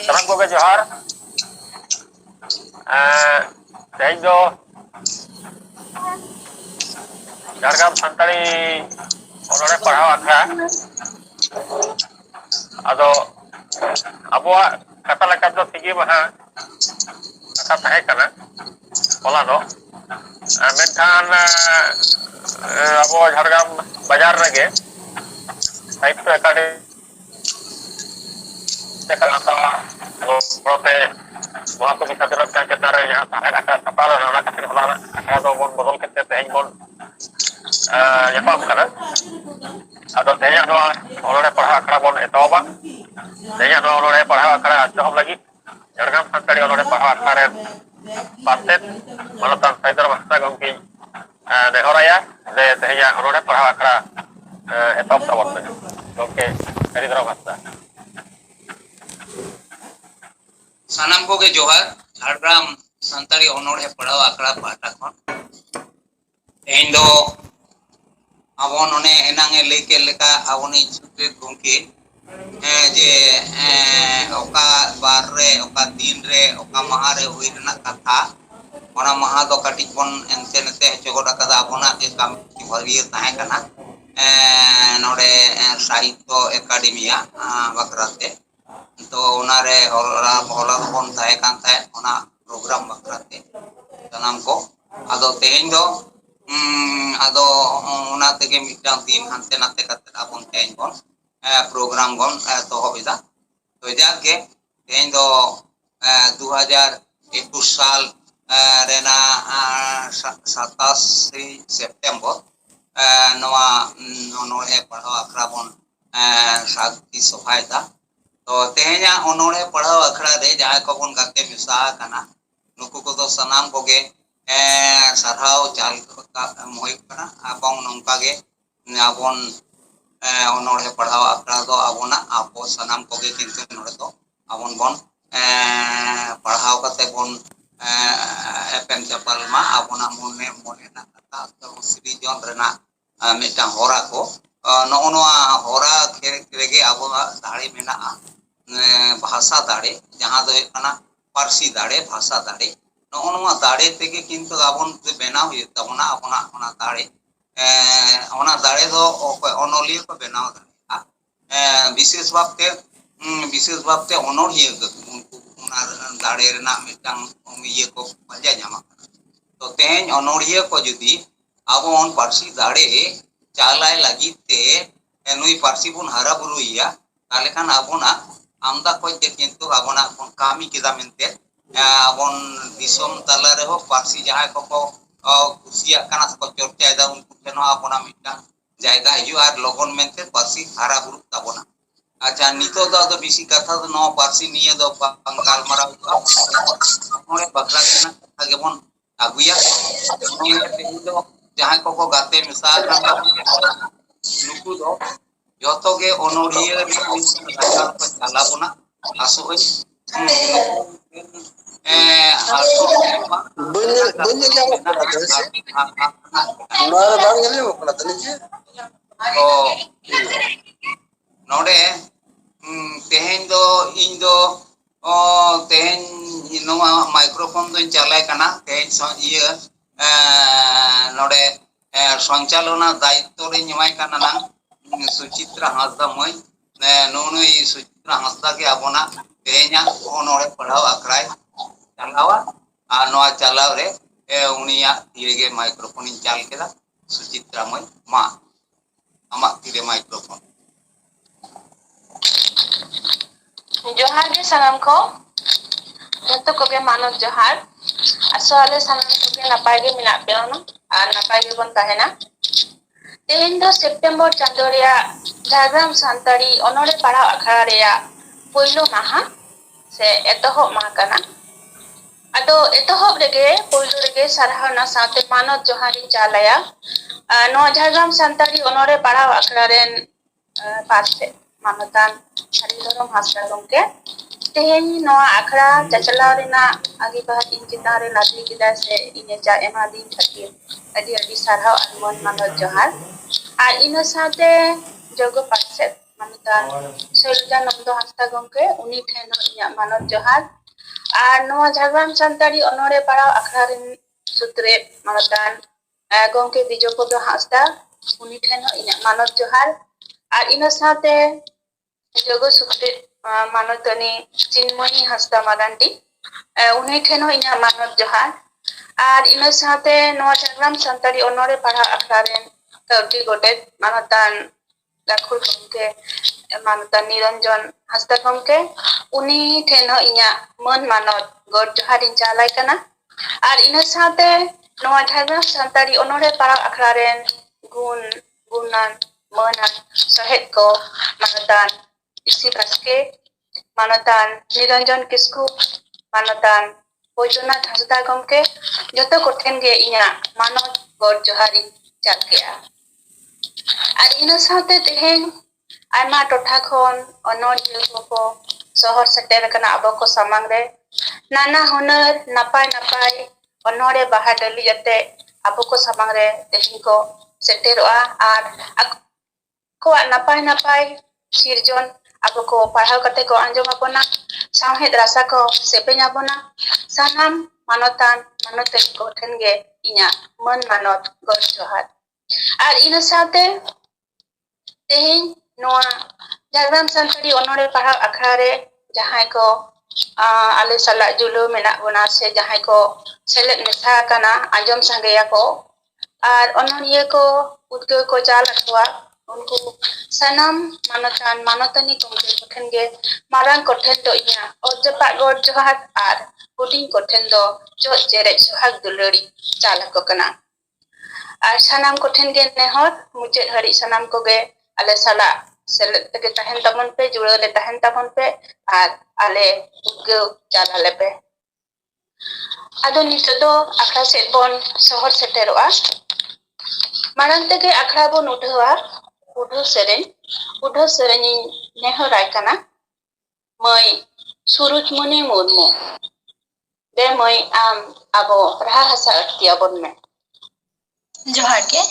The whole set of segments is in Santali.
Salam koge johar. Teh do Jharkham Santali onore parhaw akhra ado abuwa kata lekat do tigi maha kata tahe kana pola do menkan abo Jharkham bazar rege Sahitya Akademi prote वहाँ को भी सदरत का कहता रहे यहाँ सारे का सपाल ना का फिर हमारा है तो वो बदल के ते हैं बोल यहाँ पर करना अब तो यहाँ तो उन्होंने पढ़ा करा बोल एतोबा यहाँ तो उन्होंने पढ़ा करा अच्छा हम लगी जरगम संतरी उन्होंने पढ़ा करा पाते मतलब तन साइडर बस्ता गम की देहराया दे यहाँ उन्होंने पढ़ा करा एतोब तब तक ओके करी तरह बस्ता सानाम को के जोहार झारग्राम संताली ओनोड़े पढ़ाव आकड़ा पाटा खन इन दो आबो नोने एनांगे लेके लेका आबोनी छुट्टी गुंकी जे ओका बार रे ओका दिन रे ओका माह रे हुई रना कथा ओना माह दो कटिक बन एनते नते चोगोड़ा कदा आबोना के काम भरिए ताहे कना नोडे साहित्य एकाडेमिया बकराते तो उनारे होला बन थाहे कान थाहे ओना प्रोग्राम बकराते तनाम को आदो तेहेन दो आदो उना तेगे मिटां दिन हानते नाते काते आबन तेहेन बन प्रोग्राम बन तो होबिदा तो जाके तेहेन दो 2021 साल रेना 27 सेप्टेम्बर नवा नोने पढ़ाव आखड़ा बन साथी सभायता तो तेहेना ओनोड़े पढ़ाव अखड़ा रे जहाँ को बन गाते मिसा कना नुकु को तो सनाम को गे सरहाव चाल मोय कना आबों नंका गे आबोन ओनोड़े पढ़ाव अखड़ा दो आबोना आबो सनाम को गे किंतु नोड़े तो आबोन बन पढ़ाव कते बन एपएम चपल मा आबोना मोने मोने ना कथा तो श्री जन रेना मिटा होरा को नोनोआ होरा केरेगे आबो दाड़ी मेना भाषा दाड़े जहाँ दो कना पारसी दाड़े भाषा दाड़े नोनोआ दाड़े तेगे किंतु आबोन बेनाव हुई तबना आबोना ओना दाड़े दो ओनोलिया को बेनाव दाड़े विशेष भावते ओनोलिया उनको ओना दाड़े रेना मिटांग ये को मजा जामा तो तेहेन ओनोलिया को जुदी आबोन पारसी दाड़े चालाय लगिते नुई पारसी बुन हरा बुरुइया ताले खान आबोना आमदा को किंतु आबोना बन कामी किदा मेनते आबोन दिसोम तला रे हो पारसी जहां को कुसिया काना को चर्चा दा उनको केनो आबोना मिटा जायगा हिजु आर लोगन मेनते पारसी हरा बुरु ताबोना अच्छा नितो दो बिसी कथा दो नो पारसी निये दो पंगाल मरा ओने बकरा केना कथा गेबोन आगुया दो जहां को गाते मिसा नुकु दो जोतो के ओनोरिया राजा को चला बोना आसो होय बन्ने क्या वो पता नोरा बांग गले वो पता नहीं तो नोडे तेहेन दो इन दो तेहेन नोवा माइक्रोफोन दो चलाय कना तेहेन ये नोडे संचालना दायित्व रे निमाय कना ना सुचित्रा हासदा मई नोनुई सुचित्रा हासदा के आबोना तेहेना ओनोड़े पढ़ाव आखड़ा चलावा आ नोआ चलाव रे उनिया तीरेगे माइक्रोफोन चाल केदा सुचित्रा मई मा आमा तीरे माइक्रोफोन जोहार के सलाम को जतो को के मानव जोहार असले सलाम को के नपाय के मिना पेना आ नपाय के बन ताहेना तेहेन दो सेप्टेम्बर चांदो रेया झारग्राम सानताड़ी ओनोड़े पढ़ाव आखड़ा रेया पहिलो माहा से एतोहब माह कना अदो एतोहब रेगे पहिलो रेगे सरहावना साथे मानव जोहारी चालाया नो झारग्राम सानताड़ी ओनोड़े पढ़ाव आखड़ा रेन पासे मानवतान हरिधरम हासदा गमके तेहेन नोआ आखड़ा चचलाव रेना आगे बात इन चितान रे लादली किदा से इने जा एमा दिन खातिर अडी अडी सरहाव अनमन मानव जोहार और इन साथे जोगो पासे Manutan Selja Namdo Hasta gomke uni ठेन इᱧᱟᱜ मानव जोहार আর নোয়া ঝাড়গ্রাম সান্তাড়ি অনরে পাড়াও আখড়ারেন সূত্রে মানতান গমকে বিজয়পদ হাসদা উনি ঠেন ইᱧᱟᱜ মানব जोहार আর ইনা সাথে যোগ সূত্রে মানতনি চিন্ময়ী হাসদা মারান্ডি উনি ঠেন ইᱧᱟᱜ মানব जोहार আর ইনা সাথে নোয়া ঝাড়গ্রাম সান্তাড়ি অনরে পাড়াও আখড়ারেন কাউটি গোটেত মানতান গাখুর গমকে मानता निरंजन हासदा गमके उनी ठेन इña मन मानत गड जोहार इन चालाय कना आर इना साथे नोआ झारग्राम सान्ताड़ी अनोरे पारा आखड़ा रेन गुनान मनान सहेद को मानतान इसी बास्के मानतान निरंजन किस्कु मानतान बैजनाथ हासदा गमके जतो को ठेन गे इña मानत गड जोहार इन चाल केआ आर इना साथे तेहेन आयमा टोठा खन अनोलिया को शहर सेटेर कना अब को सामांग रे नाना हुनर नापाय नापाय अनोरे बाहा डली जते अब को सामांग रे तेहिन को सेटेरोआ आर को नापाय नापाय सिरजन अब को पढ़ाव कते को आंजम अपना साहेद रासा को सेपेñ अपना सानाम मानतान मानते को ठेनगे इña मन मानत गड जोहार आर इना साथे तेहिन नोआ झारग्राम सान्ताड़ी अनोरे पढ़ाव आखड़ा रे जहां को आले साला जुलू मेना बना से जहां को सेलेद मेसा कना आंजम संगेया को आर अनोनिया को उद्गो को चाल अथवा उनको सनम मानतान मानतनी गमके कोठेन गे मारांग कोठेन दो इña अजपा गड जोहार आर हुडिंग कोठेन दो जो जेरे सोहाग दुलड़ी चाल को कना आर सनाम कोठेन गे नेहर मुचे हरी सनाम को गे आले साला सेलेद तके तहन तमन पे जुड़ले तहन तमन पे आर आले उद्गो चालाले पे आदो नितो दो आखड़ा सेट बोन शहर सेटेरोआ मारांग तके आखड़ा बोन उठवा उठो सेरेñ नेहराय कना मई सुरुजमणि मुर्मु बे मई आम आबो राहा हासा अटकिया बोन में जोहार के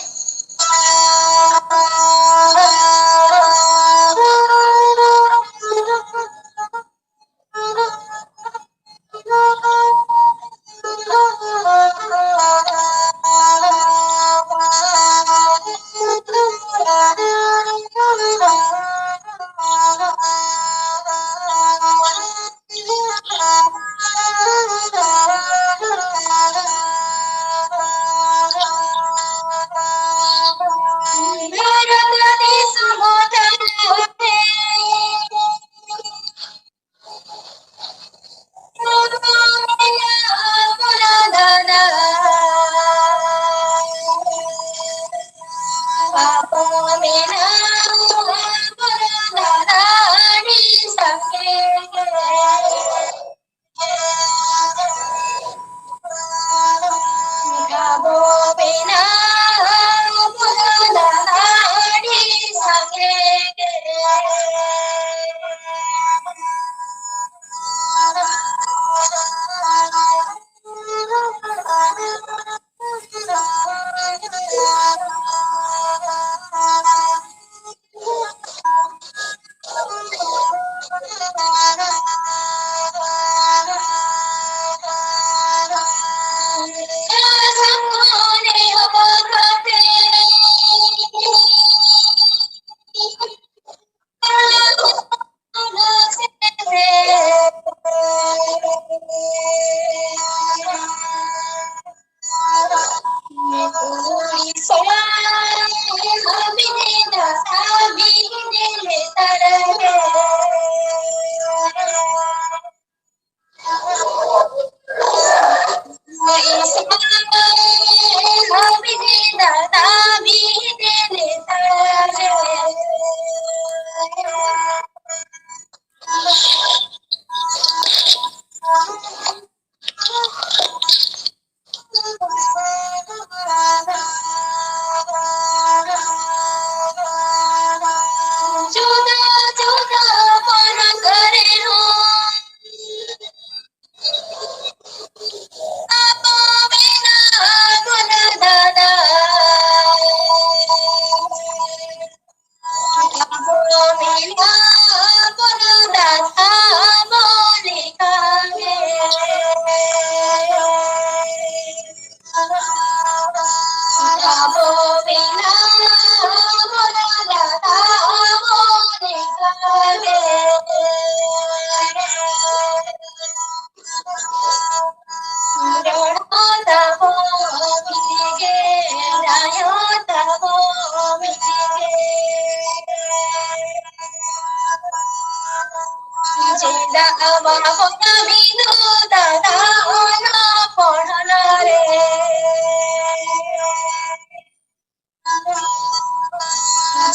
abahona bidu dada ona porhana re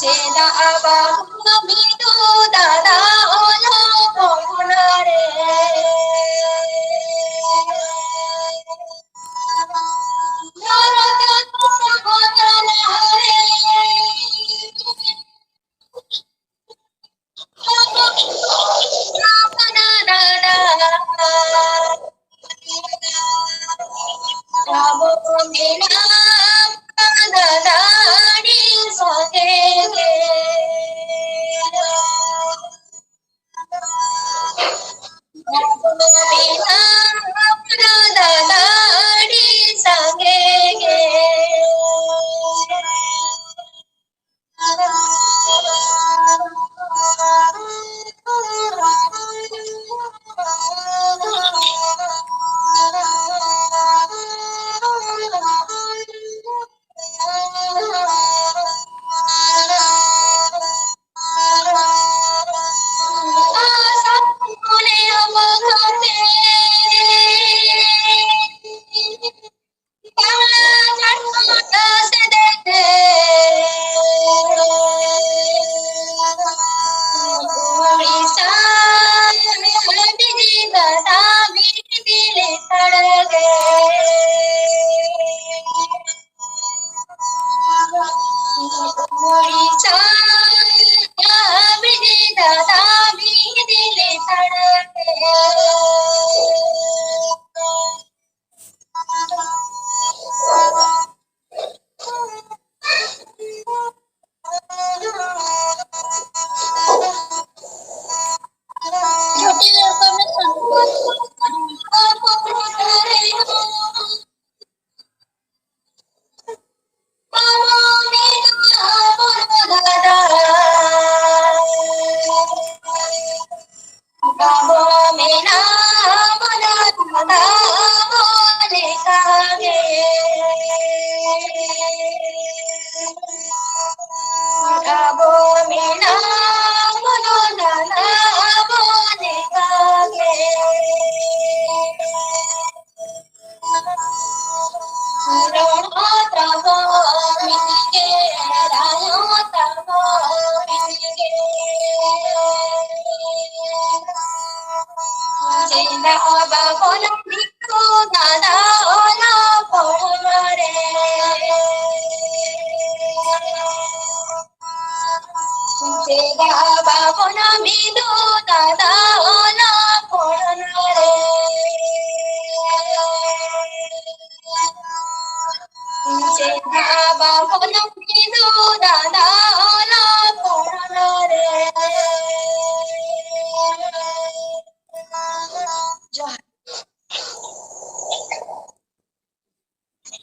jeda abahona bidu dada ona porhana re narata porhana re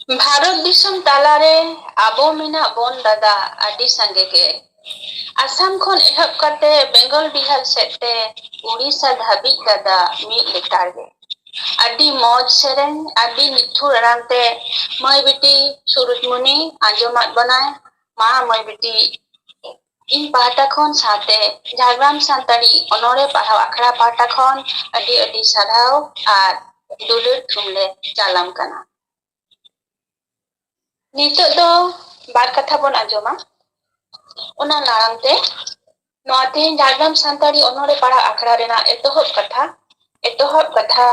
Bharat disam talare abo mina bon dada adi sange ge Assam khon ehab kate Bengal Bihar sete Odisha dhabij dada mid letar ge adi moj sereng adi nithur arangte mai biti Surujmuni anjomat banai ma mai biti in pahata khon sate Jhargram Santali onore pahau akhra pahata khon adi adi sarhau ar dulur thumle jalam kana Nitok do bar katha bon anjoma ona larang te noa tehin Jhargram Santali onore para akhra rena etohop katha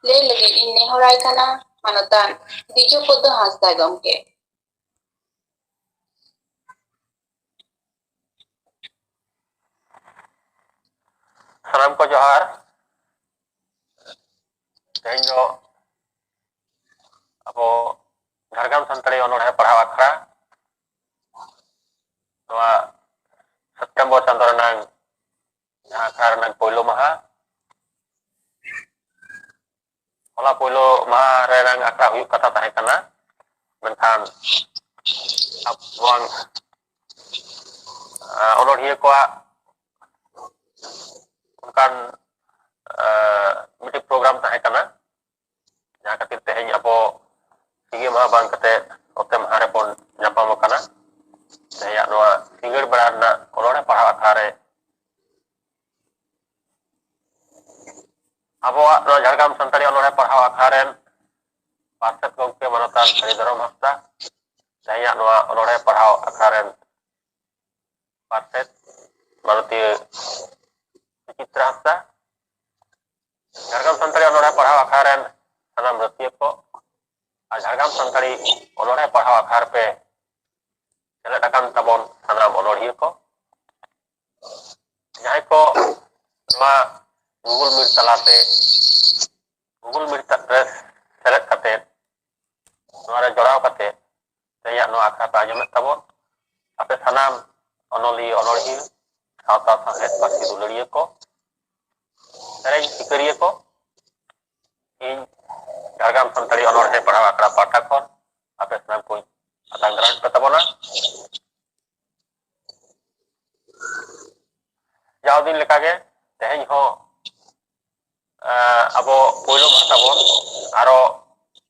le lagi in nehorai kana manotan Dijo Podo Hasda gomke Salam ko johar. Teheng do abo Jhargram Santali onore pahau akhra noa September chandra nang akhra nang poilo maha Hola poilo maha re nang akhra huyuk kata tahe kana menkhan abwang onorhiya ko kan miti program tahe kana jaha katir teheng abo sige maha bang kate ote maha re pon nyapam kana saya noa singgir berada onore pahau akhra re ᱟᱵᱚᱣᱟᱜ ᱱᱚᱣᱟ ᱡᱷᱟᱲᱜᱨᱟᱢ ᱥᱟᱱᱛᱟᱲᱤ ᱚᱱᱚᱬᱦᱮ ᱯᱟᱲᱦᱟᱣ ᱟᱠᱷᱲᱟ ᱨᱮᱱ ᱯᱟᱨᱥᱮᱫ ᱜᱚᱢᱠᱮ ᱢᱟᱱᱚᱛᱟᱱ ᱦᱚᱨᱤᱫᱷᱚᱨᱚᱢ ᱦᱟᱸᱥᱫᱟ, ᱛᱮᱦᱮᱧᱟᱜ ᱱᱚᱣᱟ ᱚᱱᱚᱬᱦᱮ ᱯᱟᱲᱦᱟᱣ ᱟᱠᱷᱲᱟ ᱨᱮᱱ ᱯᱟᱨᱥᱮᱫ ᱢᱟᱱᱚᱛᱤᱭᱟᱹ ᱥᱩᱪᱤᱛᱨᱟ ᱦᱟᱸᱥᱫᱟ, ᱡᱷᱟᱲᱜᱨᱟᱢ ᱥᱟᱱᱛᱟᱲᱤ ᱚᱱᱚᱬᱦᱮ ᱯᱟᱲᱦᱟᱣ ᱟᱠᱷᱲᱟ ᱨᱮᱱ ᱥᱟᱱᱟᱢ ᱨᱟᱹᱥᱤᱭᱟᱹ ᱠᱚ ᱟᱨ ᱡᱷᱟᱲᱜᱨᱟᱢ ᱥᱟᱱᱛᱟᱲᱤ ᱚᱱᱚᱬᱦᱮ ᱯᱟᱲᱦᱟᱣ ᱟᱠᱷᱲᱟ ᱨᱮᱯᱮ ᱥᱮᱞᱮᱫ ᱟᱠᱟᱱ ᱛᱟᱵᱚᱱ ᱥᱟᱱᱟᱢ ᱚᱱᱚᱬᱦᱤᱭᱟᱹ ᱠᱚ, ᱡᱟᱦᱟᱸᱭ ᱠᱚ ᱱᱚᱣᱟ ᱜᱩᱜᱩᱞ ᱢᱤᱴ ᱛᱟᱞᱟᱛᱮ ᱜᱩᱜᱩᱞ ᱢᱤᱴ ᱨᱮ ᱥᱮᱞᱮᱫ ᱠᱟᱛᱮᱫ ᱱᱚᱣᱟ ᱨᱮ ᱡᱚᱲᱟᱣ ᱠᱟᱛᱮᱫ ᱛᱮᱦᱮᱧᱟᱜ ᱱᱚᱣᱟ ᱟᱠᱷᱲᱟ ᱯᱮ ᱟᱸᱡᱚᱢᱮᱫ ᱛᱟᱵᱚᱱ, ᱟᱯᱮ ᱥᱟᱱᱟᱢ ᱚᱱᱚᱞᱤᱭᱟᱹ ᱚᱱᱚᱬᱦᱤᱭᱟᱹ ᱥᱟᱶᱛᱟ ᱥᱟᱶᱦᱮᱫ ᱯᱟᱹᱨᱥᱤ ᱫᱩᱞᱟᱹᱲᱤᱭᱟᱹ ᱠᱚ, ᱥᱮᱨᱮᱧ ᱥᱤᱠᱟᱹᱨᱤᱭᱟᱹ ᱠᱚ, ᱤᱧ ᱡᱷᱟᱲᱜᱨᱟᱢ ᱥᱟᱱᱛᱟᱲᱤ ᱚᱱᱚᱬᱦᱮ ᱯᱟᱲᱦᱟᱣ ᱟᱠᱷᱲᱟ ᱯᱟᱦᱴᱟ ᱠᱷᱚᱱ ᱟᱯᱮ ᱥᱟᱱᱟᱢ ᱠᱚᱧ ᱟᱛᱟᱝ ᱫᱟᱨᱟᱢ ᱯᱮ ᱛᱟᱵᱚᱱᱟ᱾ ᱡᱟᱣ ᱫᱤᱱ ᱞᱮᱠᱟᱜᱮ ᱛᱮᱦᱮᱧ ᱦᱚᱸ ᱟᱵᱚ ᱯᱳᱭᱞᱳ ᱢᱟᱦᱟ ᱛᱟᱵᱚᱱ, ᱟᱨᱚ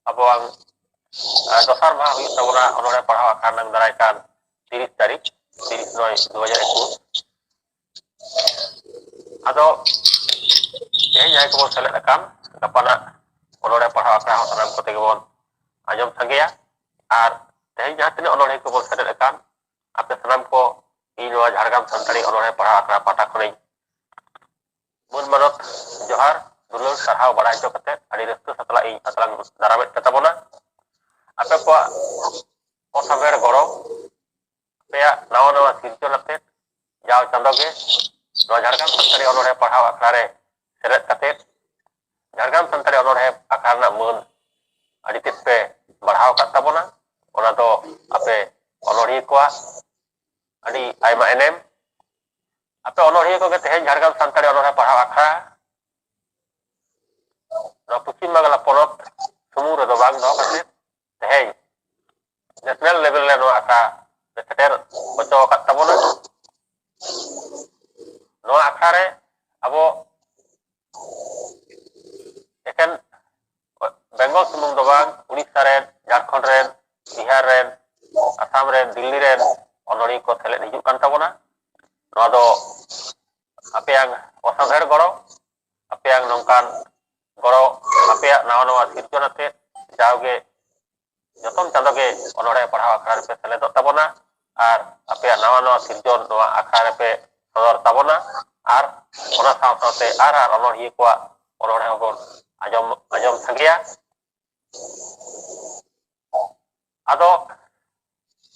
ᱟᱵᱚᱣᱟᱜ ᱫᱚᱥᱟᱨ ᱢᱟᱦᱟ ᱦᱩᱭᱩᱜ ᱛᱟᱵᱚᱱᱟ ᱚᱱᱚᱬᱦᱮ ᱯᱟᱲᱦᱟᱣ ᱟᱠᱷᱲᱟ ᱨᱮᱱᱟᱜ ᱫᱟᱨᱟᱭ ᱠᱟᱱ 30 ᱛᱟᱹᱨᱤᱠᱷ 30/9/2021। ᱟᱫᱚ ᱛᱮᱦᱮᱧ ᱡᱟᱦᱟᱸᱭ ᱠᱚᱵᱚᱱ ᱥᱮᱞᱮᱫ ᱟᱠᱟᱱ ᱜᱟᱯᱟᱱᱟᱜ ᱚᱱᱚᱬᱦᱮ ᱯᱟᱲᱦᱟᱣ ᱟᱠᱷᱲᱟ ᱦᱚᱸ ᱥᱟᱱᱟᱢ ᱠᱚᱛᱮ ᱜᱮᱵᱚᱱ ᱟᱸᱡᱚᱢ ᱥᱟᱸᱜᱮᱭᱟ, ᱟᱨ ᱛᱮᱦᱮᱧ ᱡᱟᱦᱟᱸ ᱛᱤᱱᱟᱹᱜ ᱚᱱᱚᱬᱦᱮ ᱠᱚᱵᱚᱱ ᱥᱮᱞᱮᱫ ᱟᱠᱟᱱ ᱟᱯᱮ ᱥᱟᱱᱟᱢ ᱠᱚ ᱤᱧ ᱱᱚᱣᱟ ᱡᱷᱟᱲᱜᱨᱟᱢ ᱥᱟᱱᱛᱟᱲᱤ ᱚᱱᱚᱬᱦᱮ ᱯᱟᱲᱦᱟᱣ ᱟᱠᱷᱲᱟ ᱯᱟᱦᱴᱟ ᱠᱷᱚᱱᱤᱧ ᱢᱟᱹᱱ ᱢᱟᱱᱚᱛ ᱡᱚᱦᱟᱨ ᱫᱩᱞᱟᱹᱲ ᱥᱟᱨᱦᱟᱣ ᱵᱟᱲᱟᱭ ᱦᱚᱪᱚ ᱠᱟᱛᱮᱫ ᱟᱹᱰᱤ ᱨᱟᱹᱥᱠᱟᱹ ᱥᱟᱛᱞᱟᱜ ᱤᱧ ᱟᱛᱨᱟᱝ ᱫᱟᱨᱟᱢᱮᱫ ᱯᱮ ᱛᱟᱵᱚᱱᱟ᱾ ᱟᱯᱮ ᱠᱚᱣᱟᱜ ᱚᱥᱟᱵᱮᱲ ᱜᱚᱲᱚ, ᱟᱯᱮᱭᱟᱜ ᱱᱟᱣᱟ ᱱᱟᱣᱟ ᱥᱤᱨᱡᱚᱱ ᱟᱛᱮᱫ ᱡᱟᱣ ᱪᱟᱸᱫᱳ ᱜᱮ ᱱᱚᱣᱟ ᱡᱷᱟᱲᱜᱨᱟᱢ ᱥᱟᱱᱛᱟᱲᱤ ᱚᱱᱚᱬᱦᱮ ᱯᱟᱲᱦᱟᱣ ᱟᱠᱷᱲᱟ ᱨᱮ ᱥᱮᱞᱮᱫ ᱠᱟᱛᱮᱫ ᱡᱷᱟᱲᱜᱨᱟᱢ ᱥᱟᱱᱛᱟᱲᱤ ᱚᱱᱚᱬᱦᱮ ᱟᱠᱷᱲᱟ ᱨᱮᱱᱟᱜ ᱢᱟᱹᱱ ᱟᱹᱰᱤ ᱛᱮᱫ ᱯᱮ ᱵᱟᱲᱦᱟᱣ ᱟᱠᱟᱫ ᱛᱟᱵᱚᱱᱟ᱾ ᱚᱱᱟ ᱫᱚ ᱟᱯᱮ ᱚᱱᱚᱬᱦᱤᱭᱟᱹ ᱠᱚᱣᱟᱜ ᱟᱹᱰᱤ ᱟᱭᱢᱟ ᱮᱱᱮᱢ, ᱟᱯᱮ ᱚᱱᱚᱬᱦᱤᱭᱟᱹ ᱠᱚᱜᱮ ᱛᱮᱦᱮᱧ ᱡᱷᱟᱲᱜᱨᱟᱢ ᱥᱟᱱᱛᱟᱲᱤ ᱚᱱᱚᱬᱦᱮ ᱯᱟᱲᱦᱟᱣ ᱟᱠᱷᱲᱟ ᱱᱚᱣᱟ ᱯᱚᱥᱪᱤᱢ ᱵᱟᱝᱞᱟ ᱯᱚᱱᱚᱛ ᱥᱩᱢᱩᱝ ᱨᱮᱫᱚ ᱵᱟᱝ ᱫᱚᱦᱚ ᱠᱟᱛᱮᱫ ᱛᱮᱦᱮᱧ ᱱᱮᱥᱱᱮᱞ ᱞᱮᱵᱮᱞ ᱨᱮ ᱱᱚᱣᱟ ᱟᱠᱷᱲᱟ ᱥᱮᱴᱮᱨ ᱦᱚᱪᱚ ᱟᱠᱟᱫ ᱛᱟᱵᱚᱱᱟ᱾ ᱱᱚᱣᱟ ᱟᱠᱷᱲᱟ ᱨᱮ ᱟᱵᱚ ᱮᱠᱮᱱ ᱵᱮᱝᱜᱚᱞ ᱥᱩᱢᱩᱝ ᱫᱚ ᱵᱟᱝ, ᱩᱲᱤᱥᱥᱟ ᱨᱮᱱ, ᱡᱷᱟᱲᱠᱷᱚᱸᱰ ᱨᱮᱱ, ᱵᱤᱦᱟᱨ ᱨᱮᱱ, ᱟᱥᱟᱢ ᱨᱮᱱ, ᱫᱤᱞᱞᱤ ᱨᱮᱱ ᱚᱱᱚᱬᱦᱤᱭᱟᱹ ᱠᱚ ᱥᱮᱞᱮᱫ ᱦᱤᱡᱩᱜ ᱠᱟᱱ ᱛᱟᱵᱚᱱᱟ᱾ ᱱᱚᱣᱟ ᱫᱚ ᱟᱯᱮᱭᱟᱜ ᱚᱥᱟᱫᱷᱟᱨ ᱜᱚᱲᱚ, ᱟᱯᱮᱭᱟᱜ ᱱᱚᱝᱠᱟᱱ ᱜᱚᱲᱚ, ᱟᱯᱮᱭᱟᱜ ᱱᱟᱣᱟ ᱱᱟᱣᱟ ᱥᱤᱨᱡᱚᱱ ᱟᱛᱮᱫ ᱡᱟᱣᱜᱮ ᱡᱚᱛᱚᱢ ᱪᱟᱸᱫᱳ ᱜᱮ ᱚᱱᱚᱬᱦᱮ ᱯᱟᱲᱦᱟᱣ ᱟᱠᱷᱲᱟ ᱨᱮᱯᱮ ᱥᱮᱞᱮᱫᱚᱜ ᱛᱟᱵᱚᱱᱟ, ᱟᱨ ᱟᱯᱮᱭᱟᱜ ᱱᱟᱣᱟ ᱱᱟᱣᱟ ᱥᱤᱨᱡᱚᱱ ᱱᱚᱣᱟ ᱟᱠᱷᱲᱟ ᱨᱮᱯᱮ ᱥᱚᱫᱚᱨ ᱛᱟᱵᱚᱱᱟ, ᱟᱨ ᱚᱱᱟ ᱥᱟᱶ ᱥᱟᱶᱛᱮ ᱟᱨ ᱚᱱᱚᱬᱦᱤᱭᱟᱹ ᱠᱚᱣᱟᱜ ᱚᱱᱚᱬᱦᱮ ᱦᱚᱸᱵᱚᱱ ᱟᱸᱡᱚᱢ ᱥᱟᱸᱜᱮᱭᱟ᱾ ᱟᱫᱚ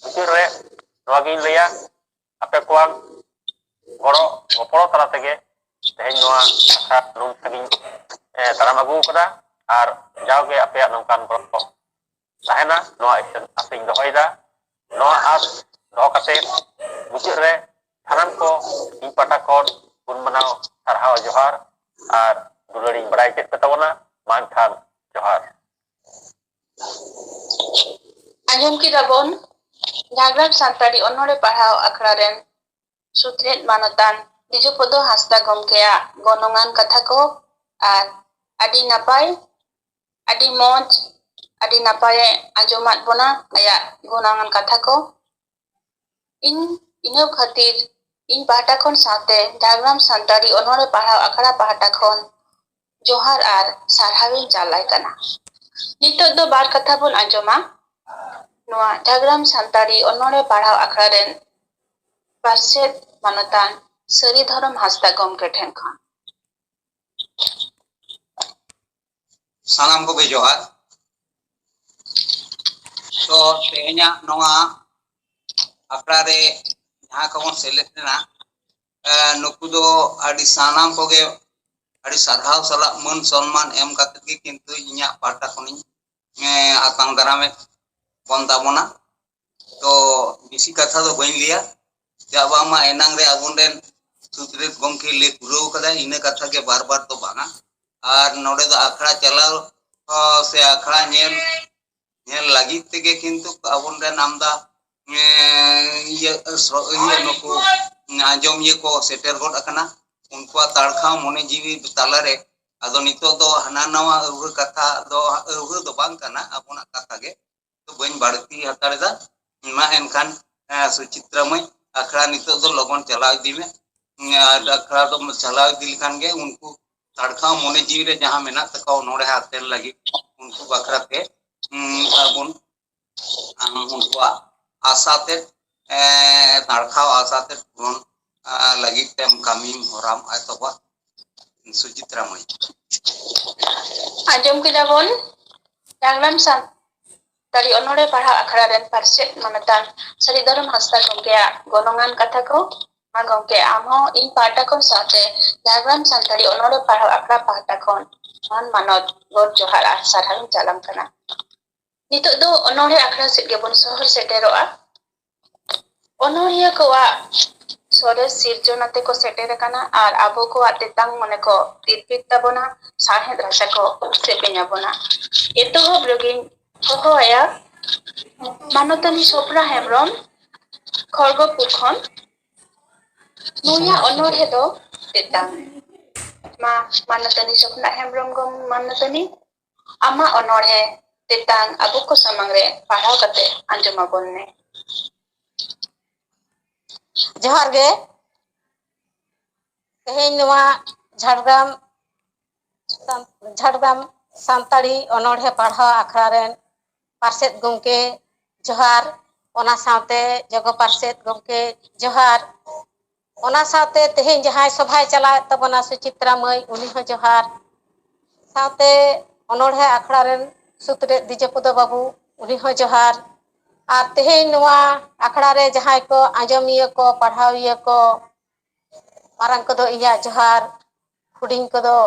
ᱢᱩᱪᱟᱹᱫ ᱨᱮ ᱱᱚᱣᱟᱜᱤᱧ ᱞᱟᱹᱭᱟ, ᱟᱯᱮ ᱠᱚᱣᱟᱜ ᱜᱚᱲᱚ ᱜᱚᱯᱚᱲᱚ ᱛᱟᱞᱟ ᱛᱮᱜᱮ ᱛᱮᱦᱮᱧ ᱱᱚᱣᱟ ᱟᱠᱷᱲᱟ ᱱᱩᱱ ᱥᱟᱺᱜᱤᱧ ᱛᱟᱲᱟᱢ ᱟᱹᱜᱩ ᱟᱠᱟᱫᱟ, ᱟᱨ ᱡᱟᱣᱜᱮ ᱟᱯᱮᱭᱟᱜ ᱱᱚᱝᱠᱟᱱ ᱜᱚᱲᱚ ᱛᱟᱦᱮᱱᱟ ᱱᱚᱣᱟ ᱟᱥᱟᱧ ᱫᱚᱦᱚᱭᱮᱫᱟ᱾ ᱱᱚᱣᱟ ᱟᱥ ᱫᱚᱦᱚ ᱠᱟᱛᱮᱫ ᱢᱩᱪᱟᱹᱫ ᱨᱮ ᱥᱟᱱᱟᱢ ᱠᱚ ᱤᱧ ᱯᱟᱦᱴᱟ ᱠᱷᱚᱱ ᱜᱩᱱ ᱢᱟᱱᱟᱣ ᱥᱟᱨᱦᱟᱣ ᱡᱚᱦᱟᱨ ᱟᱨ ᱫᱩᱞᱟᱹᱲᱤᱧ ᱵᱟᱲᱟᱭ ᱪᱮᱫ ᱯᱮ ᱛᱟᱵᱚᱱᱟ᱾ ᱢᱟ ᱮᱱᱠᱷᱟᱱ ᱡᱚᱦᱟᱨ᱾ ᱟᱸᱡᱚᱢ ᱠᱮᱫᱟ ᱵᱚᱱ ᱡᱷᱟᱲᱜᱨᱟᱢ ᱥᱟᱱᱛᱟᱲᱤ ᱚᱱᱚᱬᱦᱮ ᱯᱟᱲᱦᱟᱣ ᱟᱠᱷᱲᱟ ᱨᱮᱱ ᱥᱩᱛᱨᱮᱫ ᱢᱟᱱᱚᱛᱟᱱ ᱵᱤᱡᱩᱯᱚᱫᱚ ᱦᱟᱸᱥᱫᱟ ᱜᱚᱢᱠᱮᱭᱟᱜ ᱜᱚᱱᱚᱝᱟᱱ ᱠᱟᱛᱷᱟ ᱠᱚ, ᱟᱨ ᱟᱹᱰᱤ ᱱᱟᱯᱟᱭ, ᱟᱹᱰᱤ ᱢᱚᱸᱡᱽ, ᱟᱹᱰᱤ ᱱᱟᱯᱟᱭᱮ ᱟᱸᱡᱚᱢᱟᱫ ᱵᱚᱱᱟ ᱟᱭᱟᱜ ᱜᱚᱱᱚᱝᱟᱱ ᱠᱟᱛᱷᱟ ko। ᱤᱧ ᱤᱱᱟᱹ ᱠᱷᱟᱹᱛᱤᱨ ᱤᱧ ᱯᱟᱦᱴᱟ ᱠᱷᱚᱱ ᱥᱟᱶᱛᱮ ᱡᱷᱟᱲᱜᱨᱟᱢ ᱥᱟᱱᱛᱟᱲᱤ ᱚᱱᱚᱬᱦᱮ ᱯᱟᱲᱦᱟᱣ ᱟᱠᱷᱲᱟ ᱯᱟᱦᱴᱟ ᱠᱷᱚᱱ ᱡᱚᱦᱟᱨ ᱟᱨ ᱥᱟᱨᱦᱟᱣᱤᱧ ᱪᱟᱞᱟᱭ ᱠᱟᱱᱟ। ᱱᱤᱛᱚᱜ ᱫᱚ ᱵᱟᱨ ᱠᱟᱛᱷᱟ ᱵᱚᱱ ᱟᱸᱡᱚᱢᱟ ᱱᱚᱣᱟ ᱡᱷᱟᱲᱜᱨᱟᱢ ᱥᱟᱱᱛᱟᱲᱤ ᱚᱱᱚᱬᱦᱮ ᱯᱟᱲᱦᱟᱣ ᱟᱠᱷᱲᱟ ᱨᱮᱱ ᱯᱟᱨᱥᱮᱫ ᱢᱟᱱᱚᱛᱟᱱ ᱥᱟᱹᱨᱤᱫᱷᱚᱨᱚᱢ ᱦᱟᱸᱥᱫᱟ ᱜᱚᱢᱠᱮ ᱴᱷᱮᱱ ᱠᱷᱚᱱ। ᱥᱟᱱᱟᱢ ᱠᱚᱜᱮ ᱡᱚᱦᱟᱨ। ᱛᱚ ᱛᱮᱦᱮᱧᱟᱜ ᱱᱚᱣᱟ ᱟᱠᱷᱲᱟ ᱨᱮ ᱡᱟᱦᱟᱸ ᱠᱚᱵᱚᱱ ᱥᱮᱞᱮᱫ ᱞᱮᱱᱟ, ᱱᱩᱠᱩ ᱫᱚ ᱟᱹᱰᱤ ᱥᱟᱱᱟᱢ ᱠᱚᱜᱮ ᱟᱹᱰᱤ ᱥᱟᱨᱦᱟᱣ ᱥᱟᱞᱟᱜ ᱢᱟᱹᱱ ᱥᱚᱱᱢᱟᱱ ᱮᱢ ᱠᱟᱛᱮᱫ ᱜᱮ ᱠᱤᱱᱛᱩ ᱤᱧᱟᱹᱜ ᱯᱟᱦᱴᱟ ᱠᱷᱚᱱᱤᱧ ᱟᱛᱟᱝ ᱫᱟᱨᱟᱢᱮᱫ ᱵᱚᱱ ᱛᱟᱵᱚᱱᱟ। ᱛᱚ ᱵᱮᱥᱤ ᱠᱟᱛᱷᱟ ᱫᱚ ᱵᱟᱹᱧ ᱞᱟᱹᱭᱟ, ᱪᱮᱫᱟᱜ ᱵᱟᱝᱢᱟ ᱮᱱᱟᱝ ᱨᱮ ᱟᱵᱚ ᱨᱮᱱ ᱥᱩᱛᱨᱮᱫ ᱜᱚᱢᱠᱮ ᱞᱟᱹᱭ ᱯᱩᱨᱟᱹᱣ ᱠᱟᱫᱟᱭ, ᱤᱱᱟᱹ ᱠᱟᱛᱷᱟ ᱜᱮ ᱵᱟᱨ ᱵᱟᱨ ᱫᱚ ᱵᱟᱝᱟ। ᱟᱨ ᱱᱚᱰᱮ ᱫᱚ ᱟᱠᱷᱲᱟ ᱪᱟᱞᱟᱣ ᱥᱮ ᱟᱠᱷᱲᱟ ᱧᱮᱞ ᱞᱟᱹᱜᱤᱫ ᱛᱮᱜᱮ ᱠᱤᱱᱛᱩ ᱟᱵᱚ ᱨᱮᱱ ᱟᱢᱫᱟ ᱱᱩᱠᱩ ᱟᱸᱡᱚᱢᱤᱭᱟᱹ ᱠᱚ ᱥᱮᱴᱮᱨ ᱜᱚᱫ ᱟᱠᱟᱱᱟ। ᱩᱱᱠᱩᱣᱟᱜ ᱛᱟᱲᱠᱷᱟᱣ ᱢᱚᱱᱮ ᱡᱤᱣᱤ ᱛᱟᱞᱟᱨᱮ ᱟᱫᱚ ᱱᱤᱛᱚᱜ ᱫᱚ ᱦᱟᱱᱟ ᱱᱟᱣᱟ ᱟᱹᱣᱦᱟᱹ ᱠᱟᱛᱷᱟ ᱫᱚ ᱟᱹᱣᱦᱟᱹ ᱫᱚ ᱵᱟᱝ ᱠᱟᱱᱟ, ᱟᱵᱚᱱᱟᱜ ᱠᱟᱛᱷᱟ ᱜᱮ। ᱵᱟᱹᱧ ᱵᱟᱹᱲᱛᱤ ᱦᱟᱛᱟᱲᱮᱫᱟ। ᱢᱟ ᱮᱱᱠᱷᱟᱱ ᱥᱩᱪᱤᱛᱨᱟ ᱢᱟᱹᱭ ᱟᱠᱷᱲᱟ ᱱᱤᱛᱚᱜ ᱫᱚ ᱞᱚᱜᱚᱱ ᱪᱟᱞᱟᱣ ᱤᱫᱤ ᱢᱮ। ᱟᱨ ᱟᱠᱷᱲᱟ ᱫᱚᱢ ᱪᱟᱞᱟᱣ ᱤᱫᱤ ᱞᱮᱠᱷᱟᱱ ᱜᱮ ᱩᱱᱠᱩ तड़का मोने जीव रे जहां मेना तका नोड़े हातेल लगी उनको बखराते अबुन उनको आसाते तड़का आसाते पूर्ण लगी तेम कमी होराम आयतोबा सुचित्रा मई आजम के जाबोन जागलाम सानताड़ी ओनोड़े पढ़ा अखड़ा रेन पारसेट मनतान सरी धरम हस्ता गंगे गनंगान कथा को मा गंगे आमहो इन पाटा को साथे जागलाम सानताड़ी ओनोड़े पढ़ा अखड़ा पाटा कोन मान मानत गोर जोहार आ सारहाम चालाम कना नितो दो ओनोड़े अखड़ा सेट गेबोन सहर सेटेरोआ ओनोड़िया कोआ सोरे सिरजोनाते को सेटेर कना आर आबो को आतेतांग मने को तिरपिक ताबोना साहेद राशा को सेपेन्या बोना एतो हो ब्लॉगिंग हो आया मानतानी सोप्रा हेमरम खरगपुर खन नुया ओनोड़े दो तेतांग मा मानतानी सोप्रा हेमरम गम मानतानी आमा ओनोड़े तेतांग आबो को सामंग रे पढ़ाव कते आंजमा बोलने जोहार गे तेहें नवा झाड़ग्राम सानताड़ी ओनोड़े पढ़ा आखड़ा रेन पारसेट गंके जोहार ओना साथे जगो पारसेट गंके जोहार ओना साथे तेहें जहां सभाय चला तबना सुचित्रा मई उनी हो जोहार साथे ओनोड़े आखड़ा रेन सुतरे दिजपुदा बाबू उनी हो जोहार आर तेहें नवा आखड़ा रे जहां को आंजमिया को पढ़ाविया को मारंग को दो इया जोहार हुडिंग को दो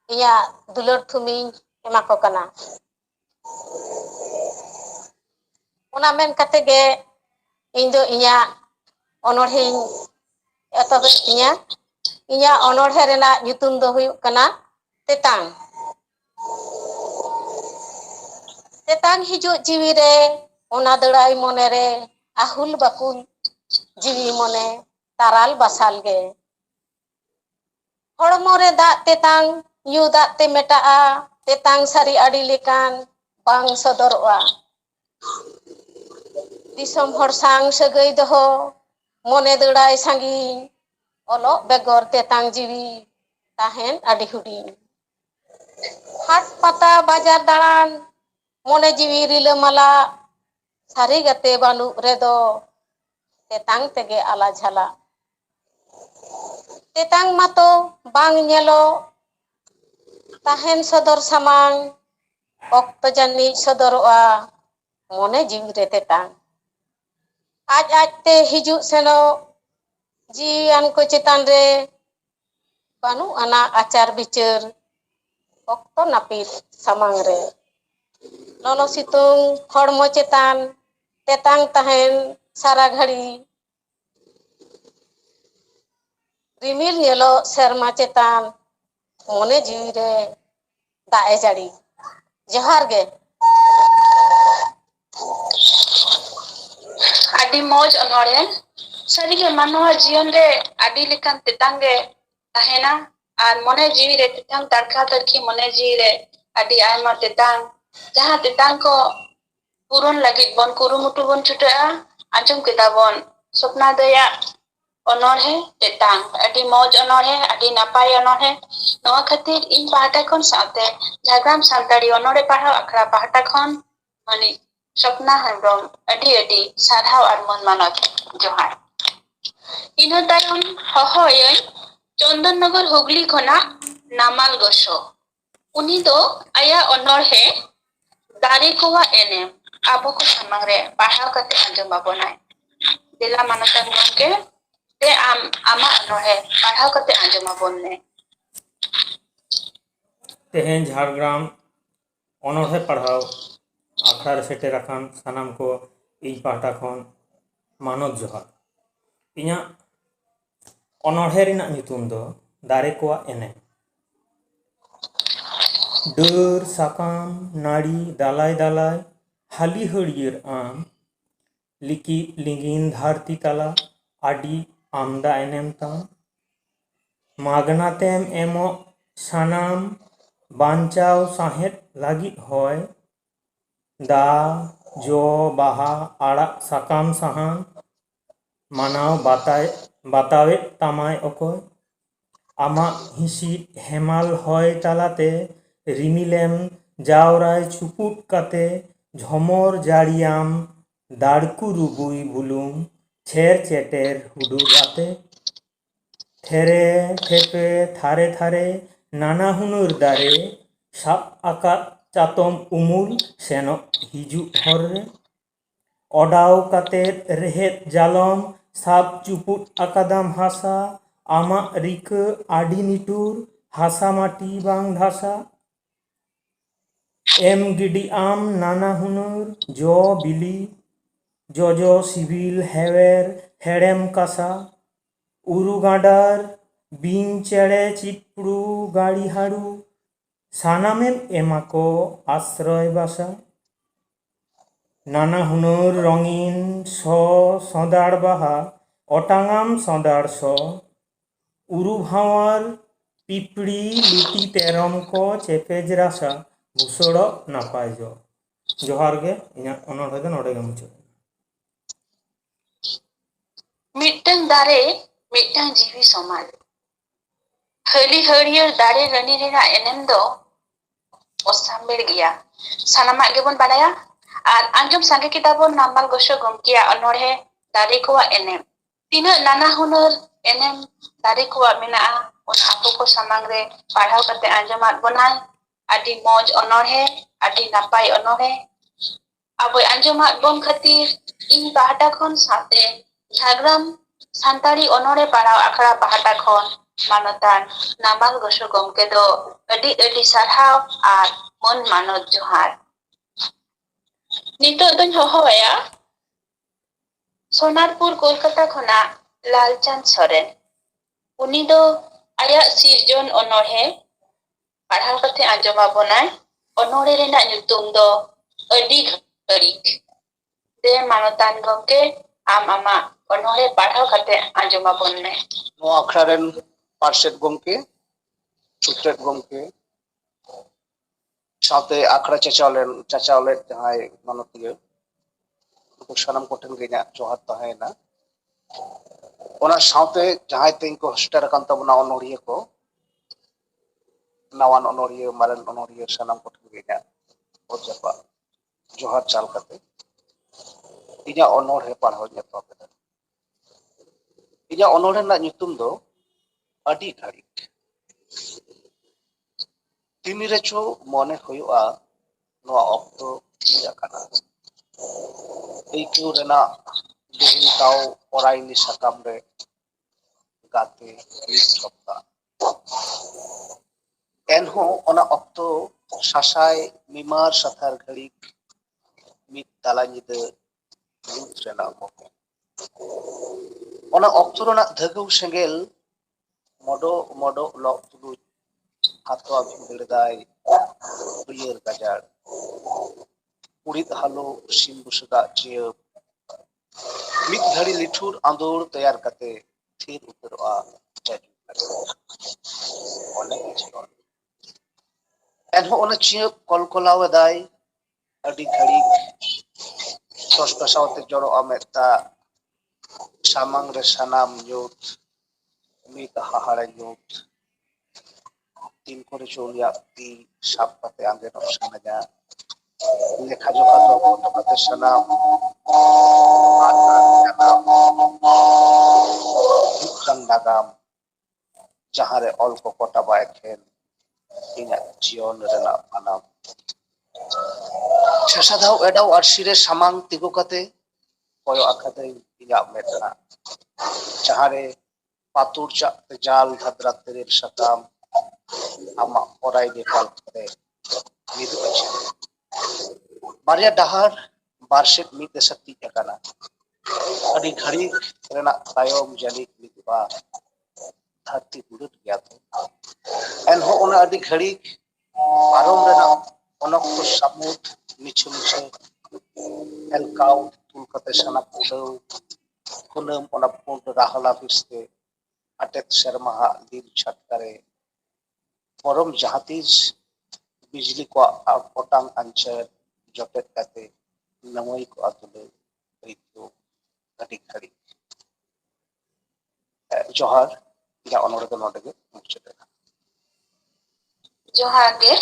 इया दुलर थुमी एमा को कना ओना मेन कते गे इन दो इया ओनोड़े एतबे इया ओनोड़े रेना nyutum दो हुयु कना तेतांग तेतांग हिजु जीवी रे ओना दड़ाई मोने रे आहुल बाकुल जीवी मोने ताराल बसाल गे हड़मो रे दा तेतांग यू दा ते मेटाआ तेतांग सारी आड़ी लेकान बांग सदरवा दिसम हर सांग सगै दहो मोने दड़ाई सांगी ओलो बेगर तेतांग जीवी ताहेन आड़ी हुडी हाट पता बाजार दालान मोने जीवी रिलामाला सारी गते बानु रेदो तेतांग तेगे आला झाला तेतांग मातो बांग नेलो ताहेन सदर सामांग ओक्त जानी सदरवा मोने जीवी रे तेतांग आज ते हिजु सेनो जीवान को चेतान रे बानु आना आचार बिचार ओक्तो नापित सामांग रे लोलो सितुंग हड़मो चेतान तेतांग ताहेन सारा घड़ी रिमिल नेलो शर्मा चेतान मोने जीवी रे दाए जाड़ी जोहार गे आदि मौज ओनोड़े सरी गे मानवा जीवन रे आदि लेकान तेतांग गे ताहेना आर मोने जीवी रे तेतांग तड़का तड़की मोने जीवी रे आदि आयमा तेतांग जहां तेतांग को पूरन लगी बन कुरुमुटु बन छुटा आंजम केताबन सपना दया ओनोड़े तेतांग आदि मौज ओनोड़े आदि नापाय ओनोड़े नवा खातिर इन पाहटा खन साथे झारग्राम सानताड़ी ओनोड़े पढ़ाव अखड़ा पाहटा खन माने सपना हेमरम आदि आदि सारहाव आर मन मानत जोहार इनो तायम हहोय चंदननगर हुगली खना नामाल गोसो उनी दो आया ओनोड़े दारे कोवा एने आबो को सामंग रे पढ़ाव कते आंजम बाबोनाय दिला मानतन गंके ते आमा ओनोड़े पढ़ाव कते आंजम बाबोने तेहें झारग्राम ओनोड़े पढ़ाव आखड़ा रे सेटेर आकान सानाम को इन पाहटा खन मानत जोहार इया ओनोड़े रिना nyutum दो दारे कोवा एने डर साकाम नाड़ी दालाय दालाय हाली हरियर आम लिकी लिंगिन धारती तला आडी आमदा एनेम ताम मागना तेम एमो सानाम बांचाव साहेद लागित होय दा जो बाहा आड़ा साकाम साहान मानाव बातावे तामाय ओकोय ᱟᱢᱟᱜ ᱦᱤᱸᱥᱤᱫ ᱦᱮᱢᱟᱞ ᱦᱚᱭ ᱛᱟᱞᱟᱛᱮ ᱨᱤᱢᱤᱞᱮᱢ ᱡᱟᱣᱨᱟᱭ ᱪᱩᱯᱩᱫ ᱠᱟᱛᱮ ঝমর জারিয়াম দাড়কু রুবুই বুলুম ছের চেটের হুডুর আতে থেরে থেপে থারে থারে নানা হুনুর দারে সাপ আকাত চাতম উমুল সেনক হিজুᱜ হর রে অডাও কাতের রেহেদ জালম সাব চুপুট আকাদাম হাসা আমাক রিকা আডি নিটুর হাসা মাটি বাং ধাসা এম গিডি আম নানা হুনুর জ বিলি জজ সিভিল হেওয়ের হেড়েম কাসা উরু গাঁডার বিং চেড়ে চিপড়ু গাড়ি হাড়ু সানামেম এমাকো আশ্রয় বাসা নানা হুনুর রঙিন সদাড় বাহা অটাঙাম সদাড় উরু ভাওয়ার পিপড়ি লুটি তেরম ᱠᱚ ᱪᱮᱯᱮᱡ ᱨᱟᱥᱟ ᱵᱷᱩᱥᱟᱹᱲᱚᱜ ᱱᱟᱯᱟᱭ ᱡᱚ ᱡᱚᱦᱟᱨ ᱜᱮ ᱤᱧᱟᱹᱜ ᱚᱱᱚᱬᱦᱮ ᱫᱚ ᱱᱚᱰᱮ ᱜᱮ ᱢᱩᱪᱟᱹᱫ ᱢᱤᱫᱴᱟᱝ ᱫᱟᱨᱮ ᱢᱤᱫᱴᱟᱝ ᱡᱤᱣᱤ ᱥᱚᱢᱟᱡ ᱦᱟᱹᱞᱤ ᱦᱟᱹᱲᱭᱟᱹᱲ ᱫᱟᱨᱮ ᱨᱟᱹᱱᱤ ᱨᱮᱱᱟᱜ ᱮᱱᱮᱢ ᱫᱚ ᱚᱥᱟᱢᱵᱮᱲ ᱜᱮᱭᱟ ᱥᱟᱱᱟᱢᱟᱜ ᱜᱮᱵᱚᱱ ᱵᱟᱲᱟᱭᱟ ᱟᱨ ᱟᱸᱡᱚᱢ ᱥᱟᱸᱜᱮ ᱠᱮᱫᱟ ᱵᱚᱱ ᱱᱟᱢᱵᱟᱞ ᱜᱚᱥᱚ ᱜᱚᱢᱠᱮᱭᱟᱜ ᱚᱱᱚᱬᱦᱮ ᱫᱟᱨᱮ ᱠᱚᱣᱟᱜ ᱮᱱᱮᱢ ᱛᱤᱱᱟᱹᱜ ᱱᱟᱱᱟ ᱦᱩᱱᱟᱹᱨ ᱮᱱᱮᱢ ᱫᱟᱨᱮ ᱠᱚᱣᱟᱜ ᱢᱮᱱᱟᱜᱼᱟ ᱚᱱᱟ ᱟᱵᱚ ᱠᱚ ᱥᱟᱢᱟᱝ ᱨᱮ ᱯᱟᱲᱦᱟᱣ ᱠᱟᱛᱮ ᱟᱸᱡᱚᱢᱟᱫ ᱵᱚᱱᱟᱭ ᱟᱹᱰᱤ ᱢᱚᱡᱽ ᱚᱱᱚᱬᱦᱮ ᱟᱹᱰᱤ ᱱᱟᱯᱟᱭ ᱚᱱᱚᱬᱦᱮ ᱟᱵᱚᱭ ᱟᱸᱡᱚᱢᱟᱫ ᱵᱚᱱ ᱠᱷᱟᱹᱛᱤᱨ ᱤᱧ ᱯᱟᱦᱴᱟ ᱠᱷᱚᱱ ᱥᱟᱶᱛᱮ ঝাড়গ্রাম ᱥᱟᱱᱛᱟᱲᱤ ᱚᱱᱚᱬᱦᱮ ᱯᱟᱲᱦᱟᱣ ᱟᱠᱷᱲᱟ ᱯᱟᱦᱴᱟ ᱠᱷᱚᱱ ᱢᱟᱱᱚᱛᱟᱱ ᱱᱟᱢᱟᱞ ᱜᱚᱥᱚ ᱜᱚᱢᱠᱮ ᱫᱚ ᱟᱹᱰᱤ ᱟᱹᱰᱤ ᱥᱟᱨᱦᱟᱣ ᱟᱨ ᱢᱚᱱ ᱢᱟᱱᱚᱛ ᱡᱚᱦᱟᱨ ᱱᱤᱛᱚᱜ ᱫᱚᱧ ᱦᱚᱦᱚᱣᱟᱭᱟ ᱥᱳᱱᱟᱨᱯᱩᱨ ᱠᱳᱞᱠᱟᱛᱟ ᱠᱷᱚᱱᱟᱜ ᱞᱟᱞᱪᱟᱸᱫᱽ ᱥᱚᱨᱮᱱ ᱩᱱᱤ ᱫᱚ ᱟᱭᱟᱜ ᱥᱤᱨᱡᱚᱱ ᱚᱱᱚᱬᱦᱮ ᱯᱟᱲᱦᱟᱣ ᱠᱟᱛᱮ ᱟᱸᱡᱚᱢᱟᱵᱚᱱᱟᱭ ᱚᱱᱚᱬᱦᱮ ᱨᱮᱱᱟᱜ ᱧᱩᱛᱩᱢ ᱫᱚ ᱟᱹᱰᱤ ᱜᱷᱟᱹᱲᱤᱠ ᱫᱮ ᱢᱟᱱᱚᱛᱟᱱ ᱜᱚᱢᱠᱮ ᱟᱢ ᱟᱢᱟᱜ ᱚᱱᱚᱬᱦᱮ ᱯᱟᱲᱦᱟᱣ ᱠᱟᱛᱮ ᱟᱸᱡᱚᱢᱟᱵᱚᱱ ᱢᱮ ᱱᱚᱣᱟ ᱟᱠᱷᱲᱟ ᱨᱮᱱ ᱯᱟᱨᱥᱮᱫ ᱜᱚᱢᱠᱮ ᱥᱩᱛᱨᱮᱫ ᱜᱚᱢᱠᱮ ᱥᱟᱶᱛᱮ ᱟᱠᱷᱲᱟ ᱪᱟᱪᱟᱣ ᱞᱮᱫ ᱡᱟᱦᱟᱸᱭ ᱢᱟᱱᱚᱛᱤᱭᱟᱹ ᱩᱱᱠᱩ ᱥᱟᱱᱟᱢ ᱠᱚᱴᱷᱮᱱ ᱜᱮ ᱤᱧᱟᱹᱜ ᱡᱚᱦᱟᱨ ᱛᱟᱦᱮᱸᱭᱮᱱᱟ ᱚᱱᱟ ᱥᱟᱶᱛᱮ ᱡᱟᱦᱟᱸᱭ ᱛᱮᱧ ᱠᱚ ᱦᱳᱥᱴᱮᱞ ᱟᱠᱟᱱ ᱛᱟᱵᱚᱱᱟ ᱚᱱᱚᱬᱦᱤᱭᱟᱹ ᱠᱚ ᱱᱟᱣᱟᱱ ᱚᱱᱚᱬᱦᱤᱭᱟᱹ ᱢᱟᱨᱮᱱ ᱚᱱᱚᱬᱦᱤᱭᱟᱹ ᱥᱟᱱᱟᱢ ᱠᱚᱴᱷᱮᱱ ᱜᱮ ᱤᱧᱟᱹᱜ ᱚᱛ ᱡᱟᱯᱟᱜ ᱡᱚᱦᱟᱨ ᱪᱟᱞ ᱠᱟᱛᱮ ᱤᱧᱟᱹᱜ ᱚᱱᱚᱬᱦᱮ ᱯᱟᱲᱦᱟᱣᱤᱧ ᱮᱛᱚᱦᱚᱵ ᱮᱫᱟ ᱤᱧᱟᱹᱜ ᱚᱱᱚᱬᱦᱮ ᱨᱮᱱᱟᱜ ᱧᱩᱛᱩᱢ ᱫᱚ ᱟᱹᱰᱤ ᱜᱷᱟᱹᱲᱤᱠ ᱛᱤᱱ ᱨᱮᱪᱚ ᱢᱚᱱᱮ ᱦᱩᱭᱩᱜᱼᱟ ᱱᱚᱣᱟ ᱚᱠᱛᱚ ᱛᱷᱤᱨ ᱟᱠᱟᱱᱟ ᱟᱹᱭᱠᱟᱹᱣ ᱨᱮᱱᱟᱜ ᱫᱤᱱ ᱛᱟᱣ ᱯᱚᱨᱟᱭᱱᱤ ᱥᱟᱠᱟᱢ ᱨᱮ ᱜᱟᱛᱮ ᱢᱤᱫ ᱥᱚᱯᱛᱟᱦ ᱮᱱᱦᱚᱸ ᱚᱱᱟ ᱚᱠᱛᱚ ᱥᱟᱥᱟᱭ ᱢᱤᱢᱟᱨ ᱥᱟᱛᱷᱟᱨ ᱜᱷᱟᱹᱲᱤᱠ ᱢᱤᱫ ᱛᱟᱞᱟ ᱧᱤᱫᱟᱹ ᱧᱩᱛ ᱨᱮᱱᱟᱜ ᱢᱚᱛᱚ ᱚᱱᱟ ᱚᱠᱛᱚ ᱨᱮᱱᱟᱜ ᱫᱷᱟᱹᱜᱟᱹᱣ ᱥᱮᱸᱜᱮᱞ ᱢᱚᱰᱚᱜ ᱞᱚᱜ ᱛᱩᱞᱩᱡ ᱦᱟᱛᱣᱟ ᱵᱷᱤᱸᱫᱟᱹᱲᱫᱟᱭ ᱦᱟᱹᱨᱭᱟᱹᱲ ᱜᱟᱡᱟᱲ ᱩᱲᱤᱫ ᱦᱟᱞᱚ ᱥᱤᱢ ᱵᱩᱥᱟᱹᱫᱟᱜ ᱪᱤᱭᱟᱹᱵ ᱢᱤᱫ ᱜᱷᱟᱹᱲᱤ ᱞᱤᱴᱷᱩᱨ ᱟᱸᱫᱳᱲ ᱛᱮᱭᱟᱨ ᱠᱟᱛᱮ ᱛᱷᱤᱨ ᱩᱛᱟᱹᱨᱚᱜᱼᱟ ᱚᱱᱮᱠ ᱡᱤᱭᱚᱱ ᱮᱱᱦᱚᱸ ᱚᱱᱟ ᱪᱤᱭᱟᱹᱵ ᱠᱚᱞᱠᱚᱞᱟᱣ ᱮᱫᱟᱭ ᱟᱹᱰᱤ ᱜᱷᱟᱹᱲᱤᱠ ᱥᱚᱥᱯᱮᱥᱟᱣᱛᱮ ᱡᱚᱨᱚᱜᱼᱟ ᱢᱮᱫ ᱫᱟᱜ ᱥᱟᱢᱟᱝ ᱨᱮ ᱥᱟᱱᱟᱢ ᱧᱩᱛ ᱢᱤᱫ ᱦᱟᱦᱟᱲᱮ ᱧᱩᱛ ᱛᱤᱱ ᱠᱚᱨᱮ ᱪᱚ ᱩᱱᱤᱭᱟᱜ ᱛᱤ ᱥᱟᱵ ᱠᱟᱛᱮ ᱟᱸᱜᱮᱱᱚᱜ ᱥᱟᱱᱟᱧᱟ ᱞᱮᱠᱷᱟ ᱡᱚᱠᱷᱟ ᱫᱚ ᱦᱚᱴᱚ ᱠᱟᱛᱮ ᱥᱟᱱᱟᱢ ᱢᱤᱫᱴᱟᱝ ᱱᱟᱜᱟᱢ ᱡᱟᱦᱟᱸᱨᱮ ᱚᱞ ᱠᱚ ᱠᱚᱴᱟᱵᱟ ᱮᱠᱷᱮᱱ ᱤᱧᱟᱹᱜ ᱡᱤᱭᱚᱱ ᱨᱮᱱᱟᱜ ᱵᱟᱱᱟᱢ ᱥᱟᱥᱟᱫᱷᱟᱣ ᱮᱰᱟᱣ ᱟᱨᱥᱤ ᱨᱮ ᱥᱟᱢᱟᱝ ᱛᱤᱸᱜᱩ ᱠᱟᱛᱮ ᱠᱚᱭᱚᱜ ᱟᱠᱟᱫᱟᱹᱧ ᱤᱧᱟᱹᱜ ᱢᱮᱫᱦᱟ ᱡᱟᱦᱟᱸᱨᱮ ᱯᱟᱛᱩᱲ ᱪᱟᱜ ᱛᱮ ᱡᱟᱞ ᱵᱷᱟᱫᱨᱟ ᱛᱮᱨᱮᱞ ᱥᱟᱠᱟᱢ ᱟᱢᱟᱜ ᱯᱚᱨᱟᱭ ᱱᱮᱯᱟᱞ ᱠᱚᱨᱮ ᱢᱤᱫᱩᱜ ᱟᱪᱷᱮ ᱵᱟᱨᱭᱟ ᱰᱟᱦᱟᱨ ᱵᱟᱨ ᱥᱮᱫ ᱢᱤᱫ ᱮᱥᱮ ᱛᱤᱡ ᱟᱠᱟᱱᱟ ᱟᱹᱰᱤ ᱜᱷᱟᱹᱲᱤᱠ ᱨᱮᱱᱟᱜ ᱛᱟᱭᱚᱢ ᱡᱟᱹᱱᱤᱡ ᱢᱤᱫᱩᱜᱼᱟ ᱫᱷᱟᱹᱨᱛᱤ ᱵᱩᱲᱟᱹᱫ ᱜᱮᱭᱟ ᱛᱚ ᱮᱱᱦᱚᱸ ᱚᱱᱟ ᱟᱹᱰᱤ ᱜᱷᱟᱹᱲᱤᱠ ᱯᱟᱨᱚᱢ ᱨᱮᱱᱟᱜ ᱚᱱᱚᱠᱛᱚ ᱥᱟᱹᱢᱩᱫ ᱢᱤᱪᱷᱟᱹ ᱢᱤᱪᱷᱟᱹ ᱮᱞᱠᱟᱣ ᱛᱩᱞ ᱠᱟᱛᱮ ᱥᱟᱱᱟᱢ ᱩᱰᱟᱹᱣ ᱠᱩᱱᱟᱹᱢ ᱚᱱᱟ ᱯᱩᱸᱰ ᱨᱟᱦᱞᱟ ᱵᱤᱥᱛᱮ ᱟᱴᱮᱫ ᱥᱮᱨᱢᱟ ᱦᱟᱜ ᱫᱤᱱ ᱪᱷᱟᱴᱠᱟᱨᱮ ᱯᱚᱨᱚᱢ ᱡᱟᱦᱟᱸ ᱛᱤᱥ ᱵᱤᱡᱽᱞᱤ ᱠᱚᱣᱟᱜ ᱚᱴᱟᱝ ᱟᱧᱪᱟᱨ ᱡᱚᱴᱮᱫ ᱠᱟᱛᱮ ᱱᱟᱢᱟᱹᱭ ᱠᱚᱜᱼᱟ ᱛᱩᱞᱟᱹᱣ ᱟᱹᱭᱠᱟᱹᱣ ᱟᱹᱰᱤ ᱜᱷᱟᱹᱲᱤᱠ ᱡᱚᱦᱟᱨ ᱤᱧᱟᱹᱜ ᱚᱱᱚᱲᱦᱮ ᱫᱚ ᱱᱚᱰᱮ ᱜᱮ ᱢᱩᱪᱟᱹᱫ ᱮᱱᱟ᱾ ᱡᱚᱦᱟᱨ ᱜᱮ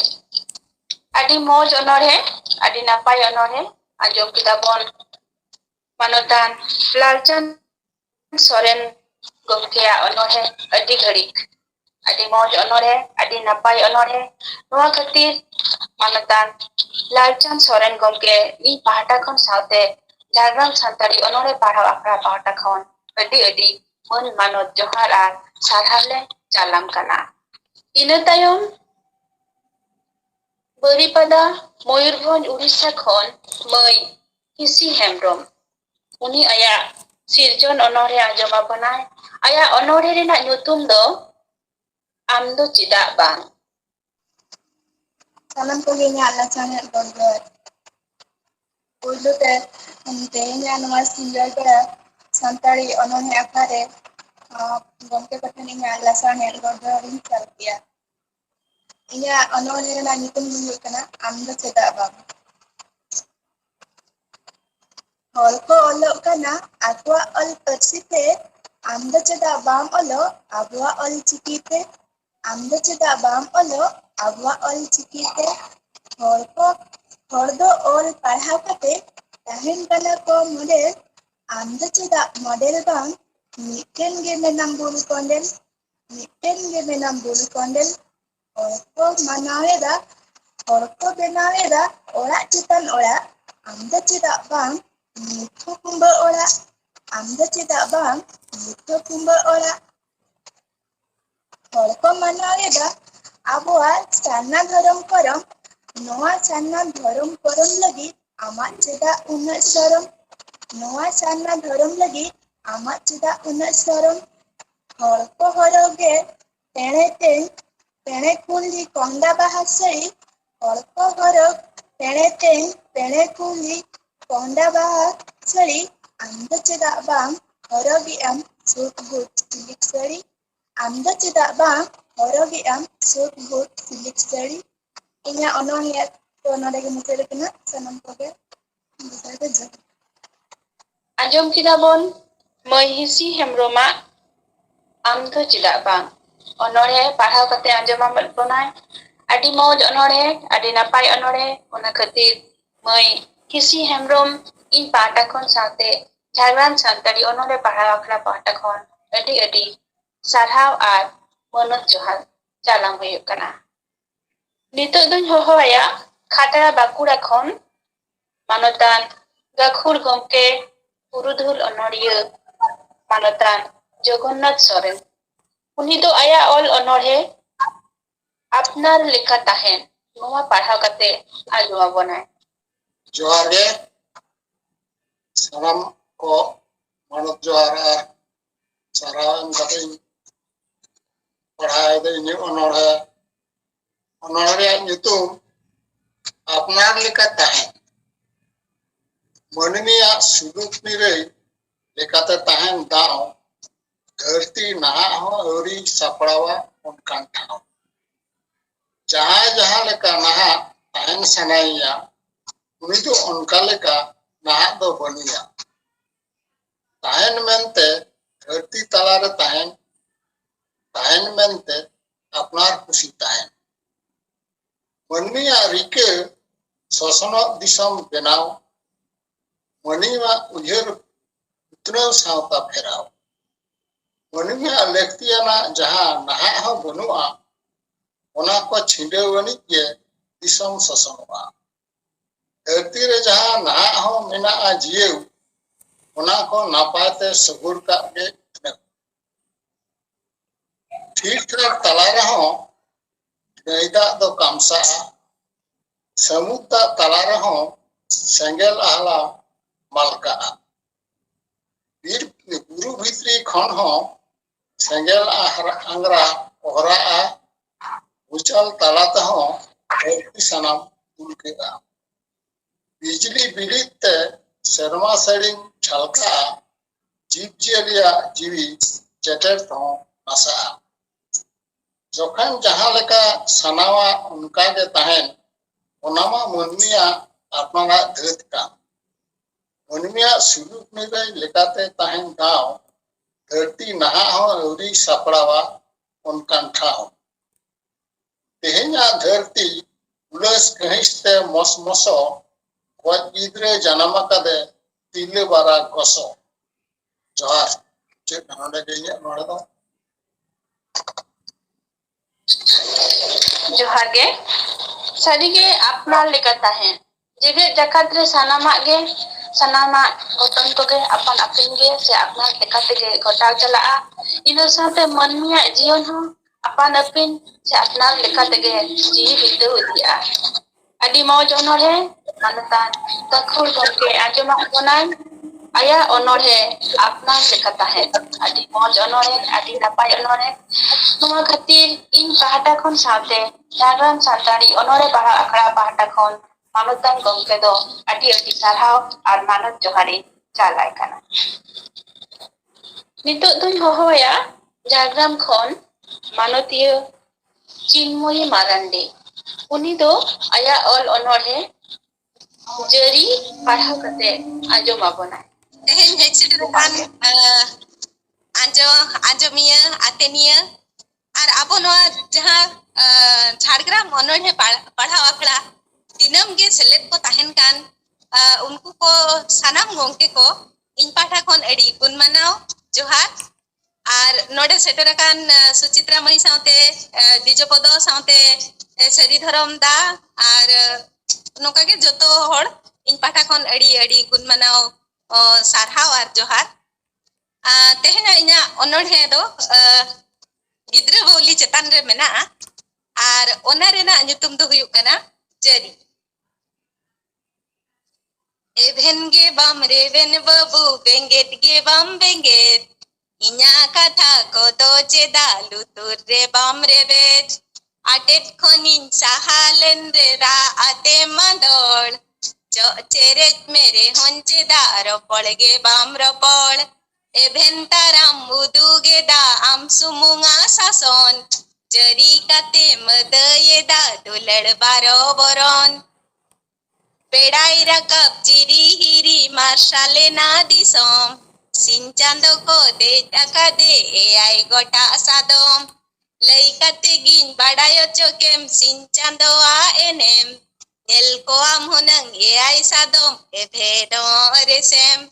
ᱟᱹᱰᱤ ᱢᱚᱡᱽ ᱚᱱᱚᱬᱦᱮ ᱟᱹᱰᱤ ᱱᱟᱯᱟᱭ ᱚᱱᱚᱬᱦᱮ ᱟᱸᱡᱚᱢ ᱠᱮᱫᱟ ᱵᱚᱱ ᱢᱟᱱᱚᱛᱟᱱ ᱞᱟᱞᱪᱟᱸᱫᱽ ᱥᱚᱨᱮᱱ ᱜᱚᱢᱠᱮᱭᱟᱜ ᱚᱱᱚᱬᱦᱮ ᱟᱹᱰᱤ ᱜᱷᱟᱹᱲᱤᱡ ᱟᱹᱰᱤ ᱢᱚᱡᱽ ᱚᱱᱚᱬᱦᱮ ᱟᱹᱰᱤ ᱱᱟᱯᱟᱭ ᱚᱱᱚᱬᱦᱮ ᱱᱚᱣᱟ ᱠᱷᱟᱹᱛᱤᱨ ᱢᱟᱱᱚᱛᱟᱱ ᱞᱟᱞᱪᱟᱸᱫᱽ ᱥᱚᱨᱮᱱ ᱜᱚᱢᱠᱮ ᱤᱧ ᱯᱟᱦᱴᱟ ᱠᱷᱚᱱ ᱥᱟᱶᱛᱮ ᱡᱷᱟᱲᱜᱨᱟᱢ ᱥᱟᱱᱛᱟᱲᱤ ᱚᱱᱚᱬᱦᱮ ᱯᱟᱲᱦᱟᱣ ᱟᱠᱷᱲᱟ ᱯᱟᱦᱴᱟ ᱠᱷᱚᱱ ᱟᱹᱰᱤ ᱟᱹᱰᱤ ᱢᱟᱹᱱ ᱢᱟᱱᱚᱛ ᱡᱚᱦᱟᱨ ᱟᱨ ᱥᱟᱨᱦᱟᱣ ᱞᱮ ᱪᱟᱞᱟᱢ ᱠᱟᱱᱟ᱾ ᱤᱱᱟᱹ ᱛᱟᱭᱚᱢ ᱵᱟᱹᱨᱤᱯᱟᱫᱟ ᱢᱚᱭᱩᱨᱵᱷᱚᱸᱡᱽ ᱩᱲᱤᱥᱥᱟ ᱠᱷᱚᱱ ᱢᱟᱹᱭ ᱦᱤᱸᱥᱤ ᱦᱮᱢᱵᱨᱚᱢ ᱩᱱᱤ ᱟᱭᱟᱜ ᱥᱤᱨᱡᱚᱱ ᱚᱱᱚᱬᱦᱮ ᱟᱸᱡᱚᱢ ᱟᱵᱚᱱᱟᱭ᱾ ᱟᱭᱟᱜ ᱚᱱᱚᱬᱦᱮ ᱨᱮᱱᱟᱜ ᱧᱩᱛᱩᱢ ᱫᱚ ᱟᱢ ᱫᱚ ᱪᱮᱫᱟᱜ ᱵᱟᱝ᱾ ᱥᱟᱱᱟᱢ ᱠᱚᱜᱮ ᱤᱧᱟᱹᱜ ᱞᱟᱪᱟᱱᱮᱫ ᱨᱚᱲ ᱡᱚᱦᱟᱨ᱾ ᱯᱳᱭᱞᱳ ᱛᱮ ᱛᱮᱦᱮᱧᱟᱜ ᱱᱚᱣᱟ ᱥᱤᱸᱜᱟᱹᱲ ᱵᱮᱲᱟ ᱥᱟᱱᱛᱟᱲᱤ ᱚᱱᱚᱬᱦᱮ ᱟᱠᱷᱲᱟ ᱨᱮ ᱜᱚᱢᱠᱮ ᱠᱚᱴᱷᱮᱱ ᱤᱧᱟᱹᱜ ᱞᱟᱥᱟᱲᱦᱮᱫ ᱨᱚᱲ ᱡᱚᱦᱟᱨ ᱤᱧ ᱪᱟᱞ ᱜᱮᱭᱟ᱾ ᱤᱧᱟᱹᱜ ᱚᱱᱚᱬᱦᱮ ᱨᱮᱱᱟᱜ ᱧᱩᱛᱩᱢ ᱫᱚ ᱦᱩᱭᱩᱜ ᱠᱟᱱᱟ ᱟᱢ ᱫᱚ ᱪᱮᱫᱟᱜ ᱵᱟᱝ᱾ ᱦᱚᱲ ᱠᱚ ᱚᱞᱚᱜ ᱠᱟᱱᱟ ᱟᱠᱚᱣᱟᱜ ᱚᱞ ᱯᱟᱹᱨᱥᱤ ᱛᱮ, ᱟᱢ ᱫᱚ ᱪᱮᱫᱟᱜ ᱵᱟᱢ ᱚᱞᱚᱜ ᱟᱵᱚᱣᱟᱜ ᱚᱞ ᱪᱤᱠᱤ ᱛᱮ᱾ ᱟᱢ ᱫᱚ ᱪᱮᱫᱟᱜ ᱵᱟᱢ ᱚᱞᱚᱜ ᱟᱵᱚᱣᱟᱜ ᱚᱞ ᱪᱤᱠᱤ ᱛᱮ᱾ ᱦᱚᱲ ᱫᱚ ᱚᱞ ᱯᱟᱲᱦᱟᱣ ᱠᱟᱛᱮ ᱛᱟᱦᱮᱱ ᱠᱟᱱᱟ ᱠᱚ ᱢᱚᱰᱮᱞ, ᱟᱢ ᱫᱚ ᱪᱮᱫᱟᱜ ᱢᱚᱰᱮᱞ ᱵᱟᱝ᱾ ᱢᱤᱫᱴᱮᱱ ᱜᱮ ᱢᱮᱱᱟᱢ ᱵᱩᱨᱩ ᱠᱚᱸᱰᱮᱞ, ᱢᱤᱫᱴᱮᱱ ᱜᱮ ᱢᱮᱱᱟᱢ ᱵᱩᱨᱩ ᱠᱚᱸᱰᱮᱞ᱾ ᱦᱚᱲ ᱠᱚ ᱢᱟᱱᱟᱣ ᱮᱫᱟ, ᱦᱚᱲ ᱠᱚ ᱵᱮᱱᱟᱣ ᱮᱫᱟ ᱚᱲᱟᱜ ᱪᱮᱛᱟᱱ ᱚᱲᱟᱜ, ᱟᱢ ᱫᱚ ᱪᱮᱫᱟᱜ ᱵᱟᱝ ᱱᱤᱛ ᱦᱚᱸ ᱠᱩᱸᱵᱟᱹ ᱚᱲᱟᱜ᱾ ᱟᱢ ᱫᱚ ᱪᱮᱫᱟᱜ ᱵᱟᱝ ᱱᱤᱛ ᱦᱚᱸ ᱠᱩᱸᱵᱟᱹ ᱚᱲᱟᱜ᱾ ᱦᱚᱲ ᱠᱚ ᱢᱟᱱᱟᱣ ᱮᱫᱟ ᱟᱵᱚᱣᱟᱜ ᱥᱟᱨᱱᱟ ᱫᱷᱚᱨᱚᱢ ᱠᱚᱨᱚᱢ, ᱱᱚᱣᱟ ᱥᱟᱨᱱᱟ ᱫᱷᱚᱨᱚᱢ ᱠᱚᱨᱚᱢ ᱞᱟᱹᱜᱤᱫ ᱟᱢᱟᱜ ᱪᱮᱫᱟᱜ ᱩᱱᱟᱹᱜ ᱥᱚᱨᱚᱢ᱾ ᱱᱚᱣᱟ ᱥᱟᱨᱱᱟ ᱫᱷᱚᱨᱚᱢ ᱞᱟᱹᱜᱤᱫ ᱟᱢᱟᱜ ᱪᱮᱫᱟᱜ ᱩᱱᱟᱹᱜ ᱥᱚᱨᱚᱢ᱾ ᱦᱚᱲ ᱠᱚ ᱦᱚᱨᱚᱜ ᱮᱫ ᱯᱮᱲᱮ ᱛᱮᱧ ᱯᱮᱲᱮ ᱠᱩᱞᱤ ᱠᱚᱸᱰᱟ ᱵᱟᱦᱟ ᱥᱟᱹᱲᱤ, ᱦᱚᱲ ᱠᱚ ᱦᱚᱨᱚᱜ ᱯᱮᱲᱮ ᱛᱮᱧ ᱯᱮᱲᱮ ᱠᱩᱞᱤ ᱠᱚᱸᱰᱟ ᱵᱟᱦᱟ ᱥᱟᱹᱲᱤ, ᱟᱢ ᱫᱚ ᱪᱮᱫᱟᱜ ᱵᱟᱝ ᱦᱚᱨᱚᱜᱮᱜ ᱟᱢ ᱥᱩᱴ ᱵᱩᱴ ᱥᱤᱞᱤᱠ ᱥᱟᱹᱲᱤ᱾ ᱟᱢ ᱫᱚ ᱪᱮᱫᱟᱜ ᱵᱟᱝ ᱦᱚᱨᱚᱜᱮᱜ ᱟᱢ ᱥᱩᱴ ᱵᱩᱴ ᱥᱤᱞᱤᱠ ᱥᱟᱹᱲᱤ᱾ ᱤᱧᱟᱹᱜ ᱚᱱᱚᱬᱦᱮ ᱫᱚ ᱱᱚᱰᱮ ᱜᱮ ᱢᱩᱪᱟᱹᱫ ᱟᱠᱟᱱᱟ᱾ ᱥᱟᱱᱟᱢ ᱠᱚᱜᱮ ᱡᱚᱦᱟᱨ᱾ ᱟᱸᱡᱚᱢ ᱠᱮᱫᱟ ᱵᱚᱱ ᱢᱟᱹᱭ ᱦᱤᱸᱥᱤ ᱦᱮᱢᱵᱨᱚᱢᱟᱜ ᱟᱢ ᱫᱚ ᱪᱮᱫᱟᱜ ᱵᱟᱝ ᱚᱱᱚᱬᱦᱮ ᱯᱟᱲᱦᱟᱣ ᱠᱟᱛᱮ ᱟᱸᱡᱚᱢᱟᱵᱚᱱ ᱵᱚᱱᱟᱭ᱾ ᱟᱹᱰᱤ ᱢᱚᱡᱽ ᱚᱱᱚᱬᱦᱮ ᱟᱹᱰᱤ ᱱᱟᱯᱟᱭ ᱚᱱᱚᱬᱦᱮ, ᱚᱱᱟ ᱠᱷᱟᱹᱛᱤᱨ ᱢᱟᱹᱭ ᱦᱤᱸᱥᱤ ᱦᱮᱢᱵᱨᱚᱢ ᱤᱧ ᱯᱟᱦᱴᱟ ᱠᱷᱚᱱ ᱥᱟᱶᱛᱮ ᱡᱷᱟᱲᱜᱨᱟᱢ ᱥᱟᱱᱛᱟᱲᱤ ᱚᱱᱚᱬᱦᱮ ᱯᱟᱲᱦᱟᱣ ᱟᱠᱷᱲᱟ ᱯᱟᱦᱴᱟ ᱠᱷᱚᱱ ᱟᱹᱰᱤ ᱟᱹᱰᱤ ᱥᱟᱨᱦᱟᱣ ᱟᱨ ᱢᱟᱱᱚᱛ ᱡᱚᱦᱟᱨ ᱪᱟᱞᱟᱢ ᱦᱩᱭᱩᱜ ᱠᱟᱱᱟ᱾ ᱱᱤᱛᱚᱜ ᱫᱚᱧ ᱦᱚᱦᱚᱣᱟᱭᱟ ᱠᱷᱟᱛᱲᱟ ᱵᱟᱸᱠᱩᱲᱟ ᱠᱷᱚᱱ ᱢᱟᱱᱚᱛᱟᱱ ᱜᱟᱹᱠᱷᱩᱲ ᱜᱚᱢᱠᱮ, ᱯᱩᱨᱩᱫᱷᱩᱞ ᱚᱱᱚᱬᱦᱤᱭᱟᱹ ᱢᱟᱱᱚᱛᱟᱱ ᱡᱚᱜᱚᱱᱱᱟᱛᱷ ᱥᱚᱨᱮᱱ᱾ ᱩᱱᱤ ᱫᱚ ᱟᱭᱟᱜ ᱚᱞ ᱚᱱᱚᱬᱦᱮ ᱟᱯᱱᱟᱨ ᱞᱮᱠᱟ ᱛᱟᱦᱮᱱ ᱱᱚᱣᱟ ᱯᱟᱲᱦᱟᱣ ᱠᱟᱛᱮ ᱟᱸᱡᱚᱢ ᱟᱵᱚᱱᱟᱭ᱾ ᱡᱚᱦᱟᱨ ᱜᱮ ᱥᱟᱱᱟᱢ ᱠᱚ ᱢᱟᱱᱚᱛ ᱡᱚᱦᱟᱨ ᱟᱨ ᱥᱟᱨᱦᱟᱣ ᱮᱢ ᱠᱟᱛᱮ ᱤᱧ ᱯᱟᱲᱦᱟᱣ ᱮᱫᱟ ᱤᱧᱟᱹᱜ ᱚᱱᱚᱬᱦᱮ᱾ ᱚᱱᱚᱬᱦᱮ ᱨᱮᱭᱟᱜ ᱧᱩᱛᱩᱢ ᱟᱯᱱᱟᱨ ᱞᱮᱠᱟ ᱛᱟᱦᱮᱱ᱾ ᱢᱟᱹᱱᱢᱤᱭᱟᱜ ᱥᱩᱞᱩᱠ ᱱᱤᱨᱟᱹᱭ ᱞᱮᱠᱟᱛᱮ ᱛᱟᱦᱮᱱ ᱫᱟᱣ, ᱫᱷᱟᱹᱨᱛᱤ ᱱᱟᱦᱟᱜ ᱦᱚᱸ ᱟᱹᱣᱨᱤ ᱥᱟᱯᱲᱟᱣᱟ ᱚᱱᱠᱟᱱ ᱴᱷᱟᱶ᱾ ᱡᱟᱦᱟᱸᱭ ᱡᱟᱦᱟᱸ ᱞᱮᱠᱟ ᱱᱟᱦᱟᱜ ᱛᱟᱦᱮᱱ ᱥᱟᱱᱟᱭᱮᱭᱟ, ᱩᱱᱤ ᱫᱚ ᱚᱱᱠᱟ ᱞᱮᱠᱟ ᱱᱟᱦᱟᱜ ᱫᱚ ᱵᱟᱹᱱᱩᱭᱟ᱾ ᱛᱟᱦᱮᱱ ᱢᱮᱱᱛᱮ ᱫᱷᱟᱹᱨᱛᱤ ᱛᱟᱞᱟᱨᱮ ᱛᱟᱦᱮᱱ, ᱛᱟᱦᱮᱱ ᱢᱮᱱᱛᱮ ᱟᱯᱱᱟᱨ ᱠᱩᱥᱤ ᱛᱟᱦᱮᱱ᱾ ᱢᱟᱹᱱᱢᱤᱭᱟᱜ ᱨᱤᱠᱟᱹ ᱥᱚᱥᱱᱚᱜ ᱫᱤᱥᱚᱢ ᱵᱮᱱᱟᱣ, ᱢᱟᱹᱱᱢᱤᱭᱟᱜ ᱩᱭᱦᱟᱹᱨ ᱩᱛᱱᱟᱹᱣ ᱥᱟᱶᱛᱟ ᱯᱷᱮᱨᱟᱣ᱾ ᱢᱟᱹᱱᱢᱤᱭᱟᱜ ᱞᱟᱹᱠᱛᱤᱭᱟᱱᱟᱜ ᱡᱟᱦᱟᱸ ᱱᱟᱦᱟᱜ ᱦᱚᱸ ᱵᱟᱹᱱᱩᱜᱼᱟ, ᱚᱱᱟ ᱠᱚ ᱪᱷᱤᱸᱰᱟᱹᱣ ᱟᱹᱱᱤᱡ ᱜᱮ ᱫᱤᱥᱚᱢ ᱥᱚᱥᱱᱚᱜᱼᱟ᱾ ᱫᱷᱟᱹᱨᱛᱤ ᱨᱮ ᱡᱟᱦᱟᱸ ᱱᱟᱦᱟᱜ ᱦᱚᱸ ᱢᱮᱱᱟᱜᱼᱟ ᱡᱤᱭᱟᱹᱣ, ᱚᱱᱟ ᱠᱚ ᱱᱟᱯᱟᱭ ᱛᱮ ᱥᱩᱜᱩᱲ ᱠᱟᱜ ᱜᱮ ᱩᱛᱱᱟᱹᱣ᱾ ᱴᱷᱤᱠ ᱴᱷᱟᱠ ᱛᱟᱞᱟ ᱨᱮᱦᱚᱸ ᱱᱟᱹᱭ ᱫᱟᱜ ᱫᱚ ᱠᱟᱢᱥᱟᱜᱼᱟ, ᱥᱟᱹᱢᱩᱫ ᱫᱟᱜ ᱛᱟᱞᱟ ᱨᱮᱦᱚᱸ ᱥᱮᱸᱜᱮᱞ ᱟᱦᱞᱟ ᱢᱟᱞᱠᱟᱜᱼᱟ᱾ ᱵᱩᱨᱩ ᱵᱷᱤᱛᱨᱤ ᱠᱷᱚᱱ ᱦᱚᱸ ᱥᱮᱸᱜᱮᱞ ᱟᱝᱜᱽᱨᱟ ᱚᱦᱨᱟᱜᱼᱟ, ᱵᱷᱩᱪᱟᱹᱞ ᱛᱟᱞᱟ ᱛᱮᱦᱚᱸ ᱫᱷᱟᱹᱨᱛᱤ ᱥᱟᱱᱟᱢ ᱩᱞᱴᱟᱹᱜᱼᱟ᱾ ᱵᱤᱡᱽᱞᱤ ᱵᱤᱲᱤᱡ ᱛᱮ ᱥᱮᱨᱢᱟ ᱥᱟᱹᱲᱤᱢ ᱪᱷᱟᱞᱠᱟᱜᱼᱟ, ᱡᱤᱵᱽᱼᱡᱤᱭᱟᱹᱞᱤᱭᱟᱜ ᱡᱤᱣᱤ ᱪᱮᱴᱮᱨ ᱛᱮᱦᱚᱸ ᱱᱟᱥᱟᱜᱼᱟ᱾ ᱡᱚᱠᱷᱚᱱ ᱡᱟᱦᱟᱸ ᱞᱮᱠᱟ ᱥᱟᱱᱟᱣᱟ ᱚᱱᱠᱟᱜᱮ ᱛᱟᱦᱮᱱ, ᱚᱱᱟ ᱢᱟ ᱢᱟᱹᱱᱢᱤᱭᱟᱜ ᱟᱯᱱᱟᱨᱟᱜ ᱫᱷᱟᱹᱛ ᱠᱟᱱ᱾ ᱢᱟᱹᱱᱢᱤᱭᱟᱜ ᱥᱩᱞᱩᱠ ᱱᱤᱨᱟᱹᱭ ᱞᱮᱠᱟᱛᱮ ᱛᱟᱦᱮᱱ ᱫᱟᱣ, धरती नहा हो अवरी सपड़ावा उनकान ठाव तेहेnya धरती उलस कहिसते मस मसो गज गिद्रे जन्म कदे तिले बारा गसो जोहार चेक नोडे गेइया नोडे दो जोहार गे सारी गे अपना लेकता है जेगे जकात रे सनामा गे सनामा गठन को गे अपन अपिन गे से अपना लेकते गे घटा चला इन साथे मनमिया जीवन हो अपन अपिन से अपना लेकते गे जी बितु दिया अडी मौज ओनोरे मानतान तखुर गमके आजमा बनाय आया ओनोरे अपना लेकता है अडी मौज ओनोरे अडी नपाय ओनोरे नुमा खातिर इन पाहटा खन साथे जागरण सातारी ओनोरे बाहा आखड़ा पाहटा खन मानतान गमके दो अडी अडी सारहाव आर मानत जोहारी चालाय काना नितो दुन होहोया जागराम खन मानतीय चिन्मयी मारांडी उनी दो आया ऑल ओनोरे जरी पढ़ा कते आजो माबोना तेहेन हेचिट दुकान आंजमिया आतेनिया और आबो नोआ जहां झारग्राम ओनोरे पढ़ा आखड़ा दिनम गे सेलेद को ताहेन कान उनको को सनाम गोंके को इन पाठा खन एडी गुण मनाव जोहार और नोडे सेटर कान सुचित्रा मई साउते दिजपद साउते सरी धरम दा और नोका के जतो होड़ इन पाठा खन एडी एडी गुण मनाव सारहाव और जोहार तेहेना इना ओनोढ़े दो गिद्रा बोली चेतान रे मेना और ओना रेना nyutum दो हुयुक कना जरी एभेन गे बाम रेवेन बाबू बेंगेत गे बाम बेंगेत इना कथा को दो चेदा लुतुर रे बाम रेवेट आटेट खनिन सहालेन रे रा आते मंदोड़ चेरेज मेरे होंचे दा रोपड़ गे बाम रोपड़ एभेन ताराम मुदुगे दा आम सुमुंगा सासन जरी काते मदये दा दुलड़ बारो बरन पेड़ाई रकब जिरी हिरी मार्शाले ना दिसम सिंचांदो को दे टका दे आई गोटा सादम लई काते गिन बाड़ायो चोकेम सिंचांदो आ एनेम नेल को आम हुनंग आई सादम एभेदो रेसेम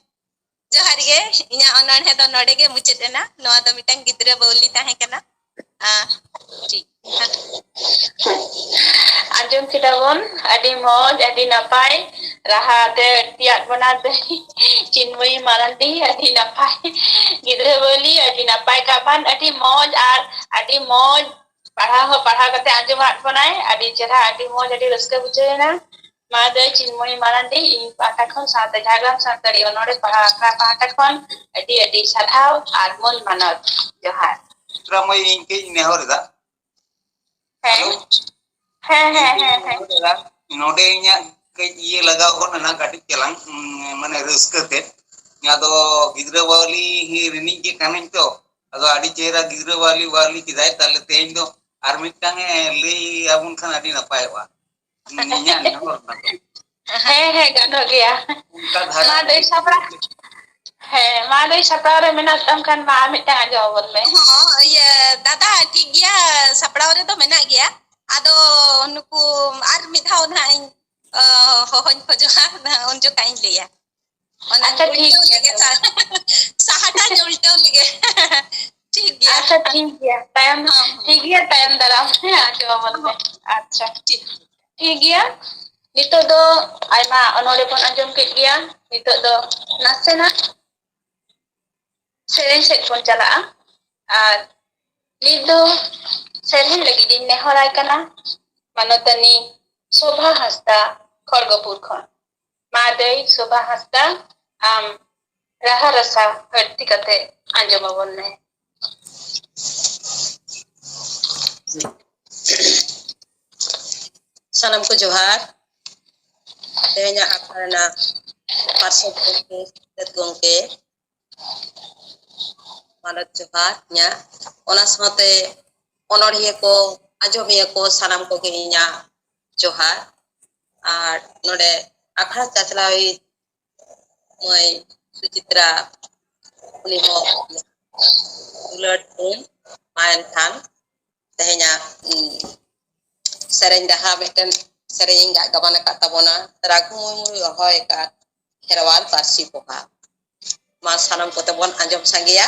जोहार गे इना ओनोढ़े दो नोडे गे मुचेदेना नोआ दो मिटांग गिद्रा बोली ताहे कना ठीक आजम किताबन अडी मौज अडी नपाय राहा ते तियात बना दे चिन्मयी मारांडी अडी नपाय गिद्रा बोली अडी नपाय कापान अडी मौज आर अडी मौज पढ़ा कते आजमात बनाए अडी चेहरा अडी मौज अडी रस्के बुझेना मादे चिन्मयी मारांडी इन पाटा खन साथे झागराम सातड़ी ओनोरे पढ़ा आखड़ा पाटा खन अडी अडी साधाव आर मन मानत जोहार त्रमय इनके नेहर दा है नोडे इnya के ये लगा हो ना काटी चलांग माने रस्कते या तो गिद्रा वाली ही रिनी के कानिन तो अदो आडी चेहरा गिद्रा वाली किदाय ताले तेन दो आर मिटांग ले आबुन खान आडी नपाय बा निया नेहर ना है गानो गया उनका धारा मा दे सपड़ा है मा दे सपड़ा रे मेना तम खान मा मिटा जावन में हाँ ये दादा ठीक गया सपड़ा रे तो मेना गया आदो नुकु आर मिधाव ना इन होहन खोजोहा ना उन जो काइन लिया अच्छा ठीक है सहाटा उल्टो लगे ठीक गया अच्छा ठीक है टाइम ठीक है टाइम दराम है जावन में अच्छा ठीक गया नितो दो आयमा ओनोरे पन आंजम के गया नितो दो नासेना सेरेन सेट पन चला आर निदो सेरेन लगी दिन नेहराय कना मानतानी शोभा हस्ता खड़गपुर खन मादई शोभा हस्ता आम राहा रसा हरती कते आंजम बन्ने सनम को जोहार तेहnya akarna parsel gongke manat जोहार nya ona saute onorhiya ko ajomiya ko sanam ko ke inya जोहार ar node akhara chachlawi moi suchitra uni ho dular main than tehnya sereng daha meten sereng enggak gabana kata bona teraku hoy ka Kherawal Parsi Poha mas sanam ko tebon anjom sanggia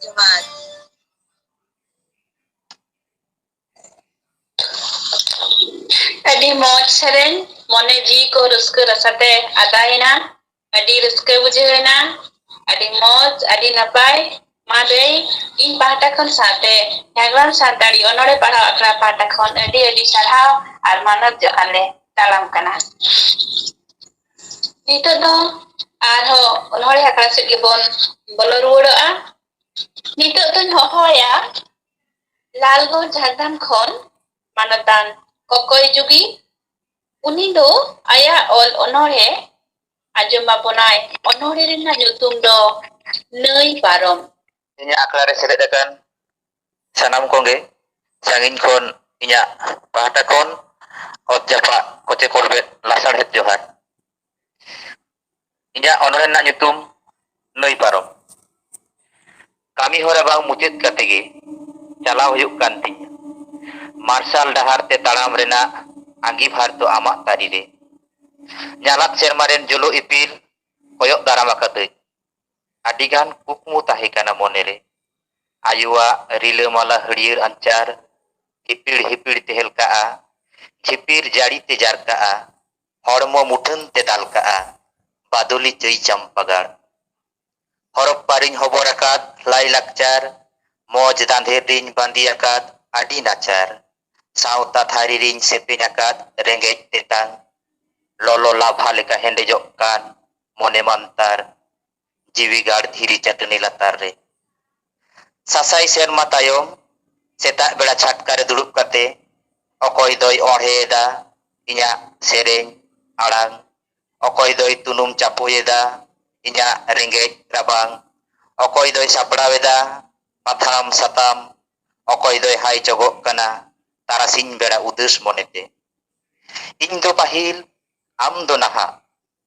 Jumat adi moj sereng mone ji ko ruska rasate adaina adi ruska bujena adi moj adi napai madei in pahata khon sate Jhargram santari onore parhaw akra pahata khon adi sarhaw ar manat johar le talam kana nito do arho onore akra sed gibon bolo ruwaroa nito doñ hohoya Lalgons Jhargram khon manatan Kokoy Jugi uni do aya ol onore ajoma bonai onore rena nyutum do Nai Parom inya akla re seret akan sanam konge sangin kon inya pahata kon ot japa koce korbet lasar het johar inya onore na nyutum Nai Parom kami hora bang mucit katege chalaw huyuk kan tinya marsal dahar te taram rena angibhar to amak tadi re nyalat sermaren julu ipil koyok daram akateuy adigan kukmu tahe kana monere ayuwa rilamala harier ancar hipir hipir te helkaa hipir jari te jarkaa hormo muthan te dalkaa badoli cei campagar horok paring hobor akad lai lakcar moj dandhe riñ bandi akad adi nacar sauta thari riñ sepin akad rengej tetang lolo labha leka hendejok kan mone mantar jiwi gar dhiri chatni latar re sasai serma tayom setak beda chhatkare dudup kate okoy doy orheda inya sereng arang okoy doy tunum capoyeda inya rengej rabang okoy doy sapraweda patham satam okoy doy hai jogok kana tarasing beda udeus monete ᱤᱧ ᱫᱚ ᱯᱟᱹᱦᱤᱞ ᱟᱢ ᱫᱚ ᱱᱟᱦᱟᱜ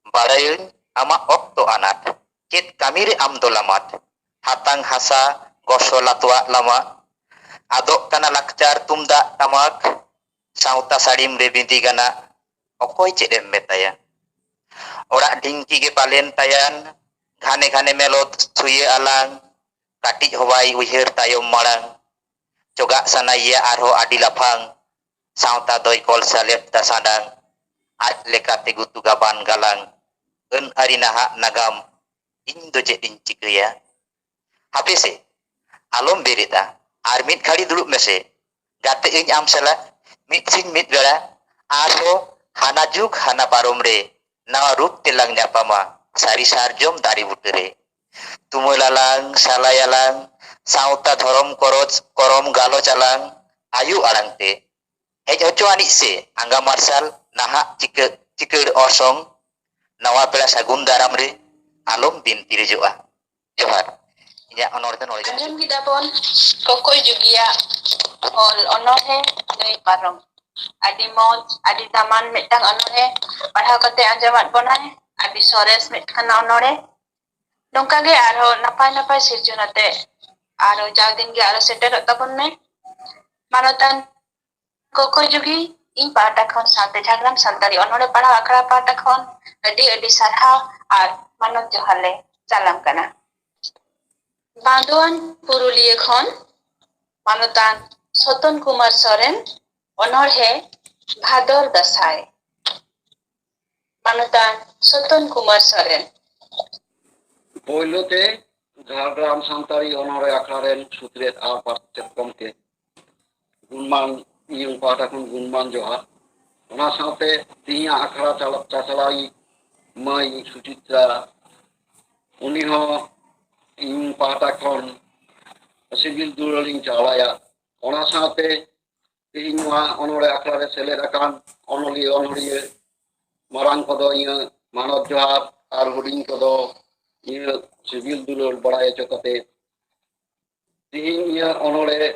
ᱵᱟᱲᱟᱭᱟᱹᱧ ᱟᱢᱟᱜ ᱚᱠᱛᱚ ᱟᱱᱟᱴ ᱪᱮᱫ ᱠᱟᱹᱢᱤᱨᱮ ᱟᱢ ᱫᱚ ᱞᱟᱢᱟᱴ ᱦᱟᱛᱟᱝ ᱦᱟᱥᱟ ᱜᱚᱥᱚ ᱞᱟᱛᱣᱟᱜ ᱞᱟᱢᱟ ᱟᱫᱚᱜ ᱠᱟᱱᱟ ᱞᱟᱠᱪᱟᱨ ᱛᱩᱢᱫᱟᱜ ᱴᱟᱢᱟᱠ ᱥᱟᱶᱛᱟ ᱥᱟᱹᱲᱤᱢ ᱨᱮ ᱵᱤᱸᱫᱤ ᱜᱟᱱᱟᱜ ᱚᱠᱚᱭ ᱪᱮᱫ ᱮᱢ ᱢᱮᱛᱟᱭᱟ ᱚᱲᱟᱜ ᱰᱷᱤᱝᱠᱤ ᱜᱮ ᱯᱟᱞᱮᱱ ᱛᱟᱭᱟᱱ ᱜᱷᱟᱱᱮ ᱜᱷᱟᱱᱮ ᱢᱮᱞᱚᱛ ᱥᱩᱭᱟᱹ ᱟᱞᱟᱝ ᱠᱟᱹᱴᱤᱡ ᱦᱚᱵᱟᱭ ᱩᱭᱦᱟᱹᱨ ᱛᱟᱭᱚᱢ ᱢᱟᱲᱟᱝ ᱪᱚᱜᱟᱜ ᱥᱟᱱᱟᱭᱮᱭᱟ ᱟᱨᱦᱚᱸ ᱟᱹᱰᱤ ᱞᱟᱯᱷᱟᱝ ᱥᱟᱶᱛᱟ ᱫᱚᱭ ᱠᱚᱞ ᱥᱟᱞᱮᱫ ᱫᱟᱥᱟᱰᱟᱝ ᱟᱡ ᱞᱮᱠᱟᱛᱮ ᱜᱩᱛᱩ ᱜᱟᱵᱟᱱ galang ᱟᱹᱱ ᱟᱹᱨᱤ ᱱᱟᱦᱟᱜ ᱱᱟᱜᱟᱢ ᱤᱧ ᱫᱚ ᱪᱮᱫ ᱤᱧ ᱪᱤᱠᱟᱹᱭᱟ ᱦᱟᱯᱮ ᱥᱮ ᱟᱞᱚᱢ ᱵᱮᱨᱮᱫᱟ ᱟᱨ ᱢᱤᱫ ᱜᱷᱟᱹᱲᱤ ᱫᱩᱲᱩᱵ ᱢᱮᱥᱮ ᱜᱟᱛᱮ ᱟᱹᱧ ᱟᱢ ᱥᱟᱞᱟᱜ ᱢᱤᱫ ᱥᱤᱧ ᱢᱤᱫ ᱵᱮᱲᱟ ᱟᱨᱦᱚᱸ ᱦᱟᱱᱟ ᱡᱩᱜᱽ ᱦᱟᱱᱟ ᱯᱟᱨᱚᱢ ᱨᱮ ᱱᱟᱣᱟ ᱨᱩᱯ ᱛᱮᱞᱟᱝ ᱧᱟᱯᱟᱢᱟ ᱥᱟᱹᱨᱤ ᱥᱟᱨᱡᱚᱢ ᱫᱟᱨᱮ ᱵᱩᱴᱟᱹᱨᱮ ᱛᱩᱢᱟᱹᱞᱟᱞᱟᱝ ᱥᱟᱞᱟᱭᱟᱞᱟᱝ ᱥᱟᱶᱛᱟ ᱫᱷᱚᱨᱚᱢ ᱠᱚᱨᱚᱢ ᱜᱟᱞᱚᱪ ᱟᱞᱟᱝ ᱟᱭᱩ ᱟᱲᱟᱝ te hej hoco anik se angga marsal nahak cikeur orsong nawa pela sagun daram re alom binti rejoa johar inya onor te nore Anjum kita pun kokoy jugia ol onohe ngai parong. Adi moj, adi taman mitang onohe padha kate anjamat bonai, adi sores mitkan onore. Nongka ge aro napai sirjunate aro jadin ge aro seterot tapon me. Manotan kokoy jugi ᱤᱧ ᱯᱟᱦᱴᱟ ᱠᱷᱚᱱ ᱥᱟᱶᱛᱮ ᱡᱷᱟᱲᱜᱨᱟᱢ ᱥᱟᱱᱛᱟᱲᱤ ᱚᱱᱚᱬᱦᱮ ᱯᱟᱲᱦᱟᱣ ᱟᱠᱷᱲᱟ ᱯᱟᱦᱴᱟ ᱠᱷᱚᱱ ᱟᱹᱰᱤ ᱥᱟᱨᱦᱟᱣ ᱟᱨ ᱢᱟᱱᱚᱛ ᱡᱚᱦᱟᱨ ᱞᱮ ᱪᱟᱞᱟᱢ ᱠᱟᱱᱟ बांदोवान पुरुलिया खन मानतान सतन कुमार सोरेन अनोढ़े भादर दसाई मानतान सतन कुमार सोरेन पहलोते झारग्राम सान्ताड़ी अनोढ़े आखड़ारेन सुत्रेत आर पार्षद गमके गुणमान इयुं पाहटा खन गुणमान जोहार ओना साथे तिहिया आखड़ा चाचलाई माई सुचित्रा उनी हो इयुं पाहटा खन सिविल दुलारिं चालाया ओना साथे तिहिं नोआ अनोढ़े आखड़ारे सेलेद आकान अनोलिया मारांग कदो इया मानव जोहार आर हुडिंग कदो इया सिविल दुलार बड़ाय चकते तिहिं इया अनोढ़े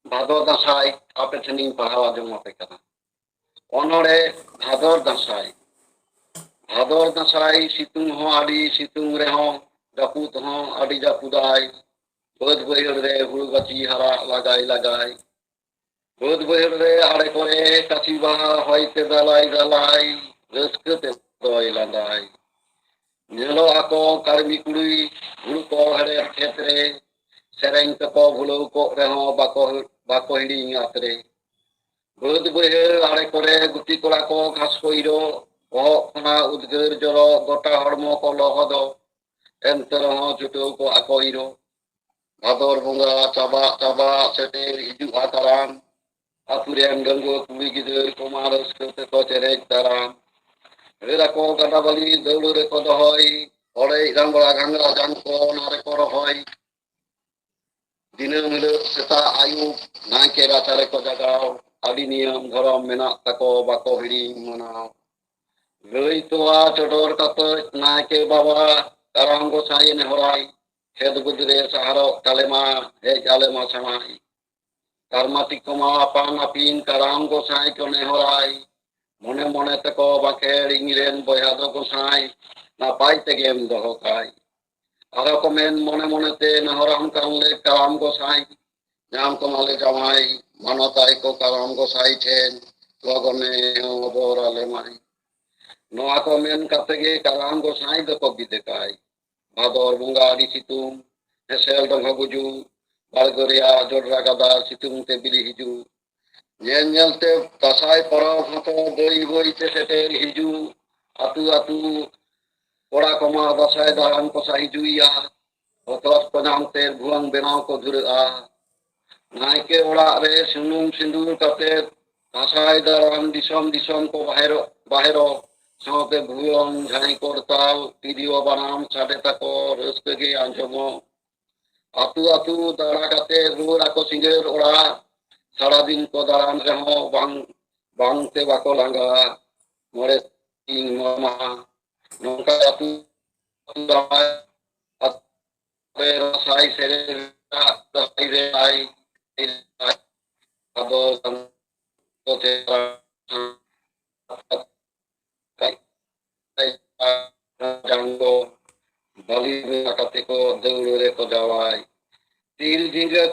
भादर दासाई आपे ठेनिं पढ़ावा जमा पे कना अनोढ़े भादर दासाई सितुंग हो आदि सितुंग रे हो जापुत हो आदि जापुदाई बद बहर रे हुड़ु गाची हरा लगाई बद बहर रे आड़े करे काची बाहा होइते दालाई रस्कते दोय लांदाई नेलो आको कार्मी कुड़ी हुड़ु को हरे खेत रे सेरेंग तको भुलो को रे हो बाको हिड़िंग आतरे बद बहर आड़े करे गुटी कोड़ा को घास को इरो ओह खना उद्गार जरो गोटा हड़मो को लहदो एंतर हो जुटो को आको इरो भादर बुंगा चाबा सेटे हिजु आताराम आतुरेन गंगो कुड़ी गिदर कुमारस करते को चेरेक ताराम रेरा को गदा बली दौड़ रे को दहई ओड़े रंगला घंगला जान को नारे को रहई दिनम हिलो सेता आयु नाके राचारे को जगाव आदि नियम धरम मेना ताको बाको हिड़ी मनाव लई तोआ चडोर कत नाके बाबा ताराम को साई ने होराई हेद गुदरे सहारो कालेमा हे जालेमा सनाई कर्माति कमा पान अपिन कराम को साई को ने होराई मने मने तको बाखेर इंगिरेन बया दो को साई ना पाई तेगेम दोहो काई आरो को मेन मने मने ते नहराम कांले कराम को साई नाम को माले जमाई मानताई को कराम को साई ठेन लगने बोराले माई नोआ को मेन कतेगे कराम को साई दो को बिदेकाई भादर बुंगा आदि सितुम हेसेल दंगा गुजु ᱵᱟᱲᱜᱮ ᱨᱮᱭᱟᱜ ᱡᱚᱰᱨᱟ ᱜᱟᱫᱟ ᱥᱤᱛᱩᱝ ᱛᱮ ᱵᱤᱞᱤ ᱦᱤᱡᱩᱜ ᱧᱮᱞ ᱧᱮᱞᱛᱮ ᱫᱟᱸᱥᱟᱭ ᱯᱚᱨᱚᱵᱽ ᱦᱚᱸᱛᱚ ᱵᱟᱹᱭ ᱵᱟᱹᱭᱛᱮ ᱥᱮᱴᱮᱨ ᱦᱤᱡᱩᱜ ᱟᱹᱛᱩ ᱟᱹᱛᱩ ᱠᱚᱲᱟ ᱠᱚᱢᱟ ᱫᱟᱸᱥᱟᱭ ᱫᱟᱬᱟᱱ ᱠᱚ ᱦᱤᱡᱩᱜᱼᱟ ᱦᱚᱛᱚᱫ ᱠᱚ ᱧᱟᱢᱛᱮ ᱵᱷᱩᱣᱟᱹᱝ ᱵᱮᱱᱟᱣ ᱠᱚ ᱫᱷᱩᱨᱟᱹᱜᱼᱟ ᱱᱟᱭᱠᱮ ᱚᱲᱟᱜ ᱨᱮ ᱥᱩᱱᱩᱢ ᱥᱤᱸᱫᱩᱨ ᱠᱟᱛᱮᱫ ᱫᱟᱸᱥᱟᱭ ᱫᱟᱬᱟᱱ ᱫᱤᱥᱚᱢ ᱫᱤᱥᱚᱢ ᱠᱚ ᱵᱟᱦᱮᱨᱚᱜ ᱥᱟᱶᱛᱮ ᱵᱷᱩᱣᱟᱹᱝ ᱡᱷᱟᱺᱭ ᱠᱚᱨᱛᱟᱞ ᱛᱤᱨᱭᱳ ᱵᱟᱱᱟᱢ ᱥᱟᱰᱮ ᱛᱟᱠᱚ ᱨᱟᱹᱥᱠᱟᱹ ᱜᱮ ᱟᱸᱡᱚᱢᱚᱜ ᱟᱹᱛᱩ ᱟᱹᱛᱩ ᱫᱟᱬᱟ ᱠᱟᱛᱮᱫ ᱨᱩᱣᱟᱹᱲ ᱟᱠᱚ ᱥᱤᱸᱜᱟᱹᱲ ᱚᱲᱟᱜ ᱥᱟᱨᱟᱫᱤᱱ ᱠᱚ ᱫᱟᱬᱟᱱ ᱨᱮᱦᱚᱸ ᱵᱟᱝᱛᱮ ᱵᱟᱠᱚ ᱞᱟᱸᱜᱟᱜᱼᱟ ᱢᱚᱬᱮ ᱥᱤᱧ ᱢᱚᱬᱮ ᱢᱟᱦᱟ ᱱᱚᱝᱠᱟ ᱟᱹᱛᱩ ᱫᱟᱬᱟᱭ ᱫᱟᱸᱥᱟᱭ ᱥᱮᱨᱮᱧ ᱫᱟᱸᱥᱟᱭ ᱨᱮ ᱟᱫᱚ ᱡᱟᱸᱜᱚ ᱵᱟᱞᱤ ᱵᱮᱱᱟᱣ ᱠᱟᱛᱮ ᱠᱚ ᱫᱟᱹᱣᱲᱟᱹ ᱨᱮᱠᱚ ᱡᱟᱣᱟᱭ ᱛᱤᱨ ᱡᱷᱤᱸᱜᱟᱹ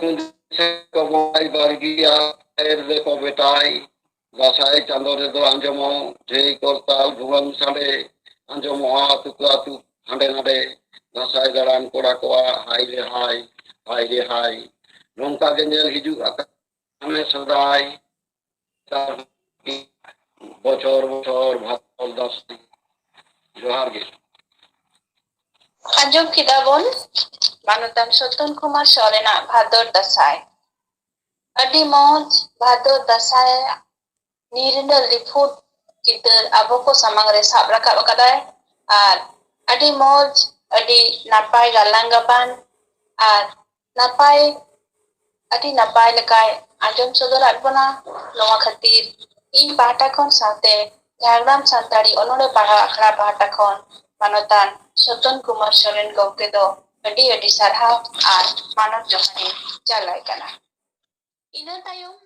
ᱠᱚ ᱵᱟᱭ ᱵᱟᱲᱜᱤᱭᱟ ᱮᱨ ᱨᱮᱠᱚ ᱵᱮᱴᱟᱭ ᱫᱟᱸᱥᱟᱭ ᱪᱟᱸᱫᱳ ᱨᱮᱫᱚ ᱟᱸᱡᱚᱢᱚᱜ ᱡᱷᱟᱹᱭ ᱠᱚᱨᱛᱟᱞ ᱵᱷᱩᱣᱟᱹᱝ ᱥᱟᱰᱮ ᱟᱸᱡᱚᱢᱚᱜᱼᱟ ᱟᱹᱛᱩ ᱠᱚ ᱟᱹᱛᱩ ᱦᱟᱸᱰᱮ ᱱᱟᱰᱮ ᱫᱟᱸᱥᱟᱭ ᱫᱟᱬᱟᱱ ᱠᱚᱲᱟ ᱠᱚᱣᱟᱜ ᱦᱟᱭ ᱨᱮ ᱦᱟᱭ ᱦᱟᱭ ᱨᱮ ᱦᱟᱭ ᱱᱚᱝᱠᱟ ᱜᱮ ᱧᱮᱞ ᱦᱤᱡᱩᱜ ᱟᱠᱟᱱᱟ ᱥᱮᱫᱟᱭ বছর বছর ভাদ্র দাঁᱥᱟᱭ জোহার গে ᱟᱸᱡᱚᱢ ᱠᱮᱫᱟ ᱵᱚᱱ ᱢᱟᱱᱚᱛᱟᱱ ᱥᱚᱛᱚᱱ ᱠᱩᱢᱟᱨ ᱥᱚᱨᱮᱱᱟᱜ ᱵᱷᱟᱫᱚᱨ ᱫᱟᱸᱥᱟᱭ ᱟᱹᱰᱤ ᱢᱚᱸᱡᱽ ᱵᱷᱟᱫᱚᱨ ᱫᱟᱸᱥᱟᱭ ᱱᱤᱨᱱᱟᱹ ᱞᱤᱯᱷᱩᱴ ᱪᱤᱛᱟᱹᱨ ᱟᱵᱚ ᱠᱚ ᱥᱟᱢᱟᱝ ᱨᱮ ᱥᱟᱵ ᱨᱟᱠᱟᱵ ᱟᱠᱟᱫᱟᱭ ᱟᱨ ᱟᱹᱰᱤ ᱢᱚᱸᱡᱽ ᱟᱹᱰᱤ ᱱᱟᱯᱟᱭ ᱜᱟᱞᱟᱝ ᱜᱟᱵᱟᱱ ᱟᱨ ᱱᱟᱯᱟᱭ ᱟᱹᱰᱤ ᱱᱟᱯᱟᱭ ᱞᱮᱠᱟᱭ ᱟᱸᱡᱚᱢ ᱥᱚᱫᱚᱨᱟᱫ ᱵᱚᱱᱟ ᱱᱚᱣᱟ ᱠᱷᱟᱹᱛᱤᱨ ᱤᱧ ᱯᱟᱦᱴᱟ ᱠᱷᱚᱱ ᱥᱟᱶᱛᱮ ᱡᱷᱟᱲᱜᱨᱟᱢ ᱥᱟᱱᱛᱟᱲᱤ ᱚᱱᱚᱬᱦᱮ ᱯᱟᱲᱦᱟᱣ ᱟᱠᱷᱲᱟ ᱯᱟᱦᱴᱟ ᱠᱷᱚᱱ ᱢᱟᱱᱚᱛᱟᱱ ᱥᱚᱛᱚᱱ ᱠᱩᱢᱟᱨ ᱥᱚᱨᱮᱱ ᱜᱚᱢᱠᱮ ᱫᱚ ᱟᱹᱰᱤ ᱟᱹᱰᱤ ᱥᱟᱨᱦᱟᱣ ᱟᱨ ᱢᱟᱱᱚᱛ ᱡᱚᱦᱟᱨᱤᱧ ᱪᱟᱞᱟᱭ ᱠᱟᱱᱟ ᱤᱱᱟᱹ ᱛᱟᱭᱚᱢ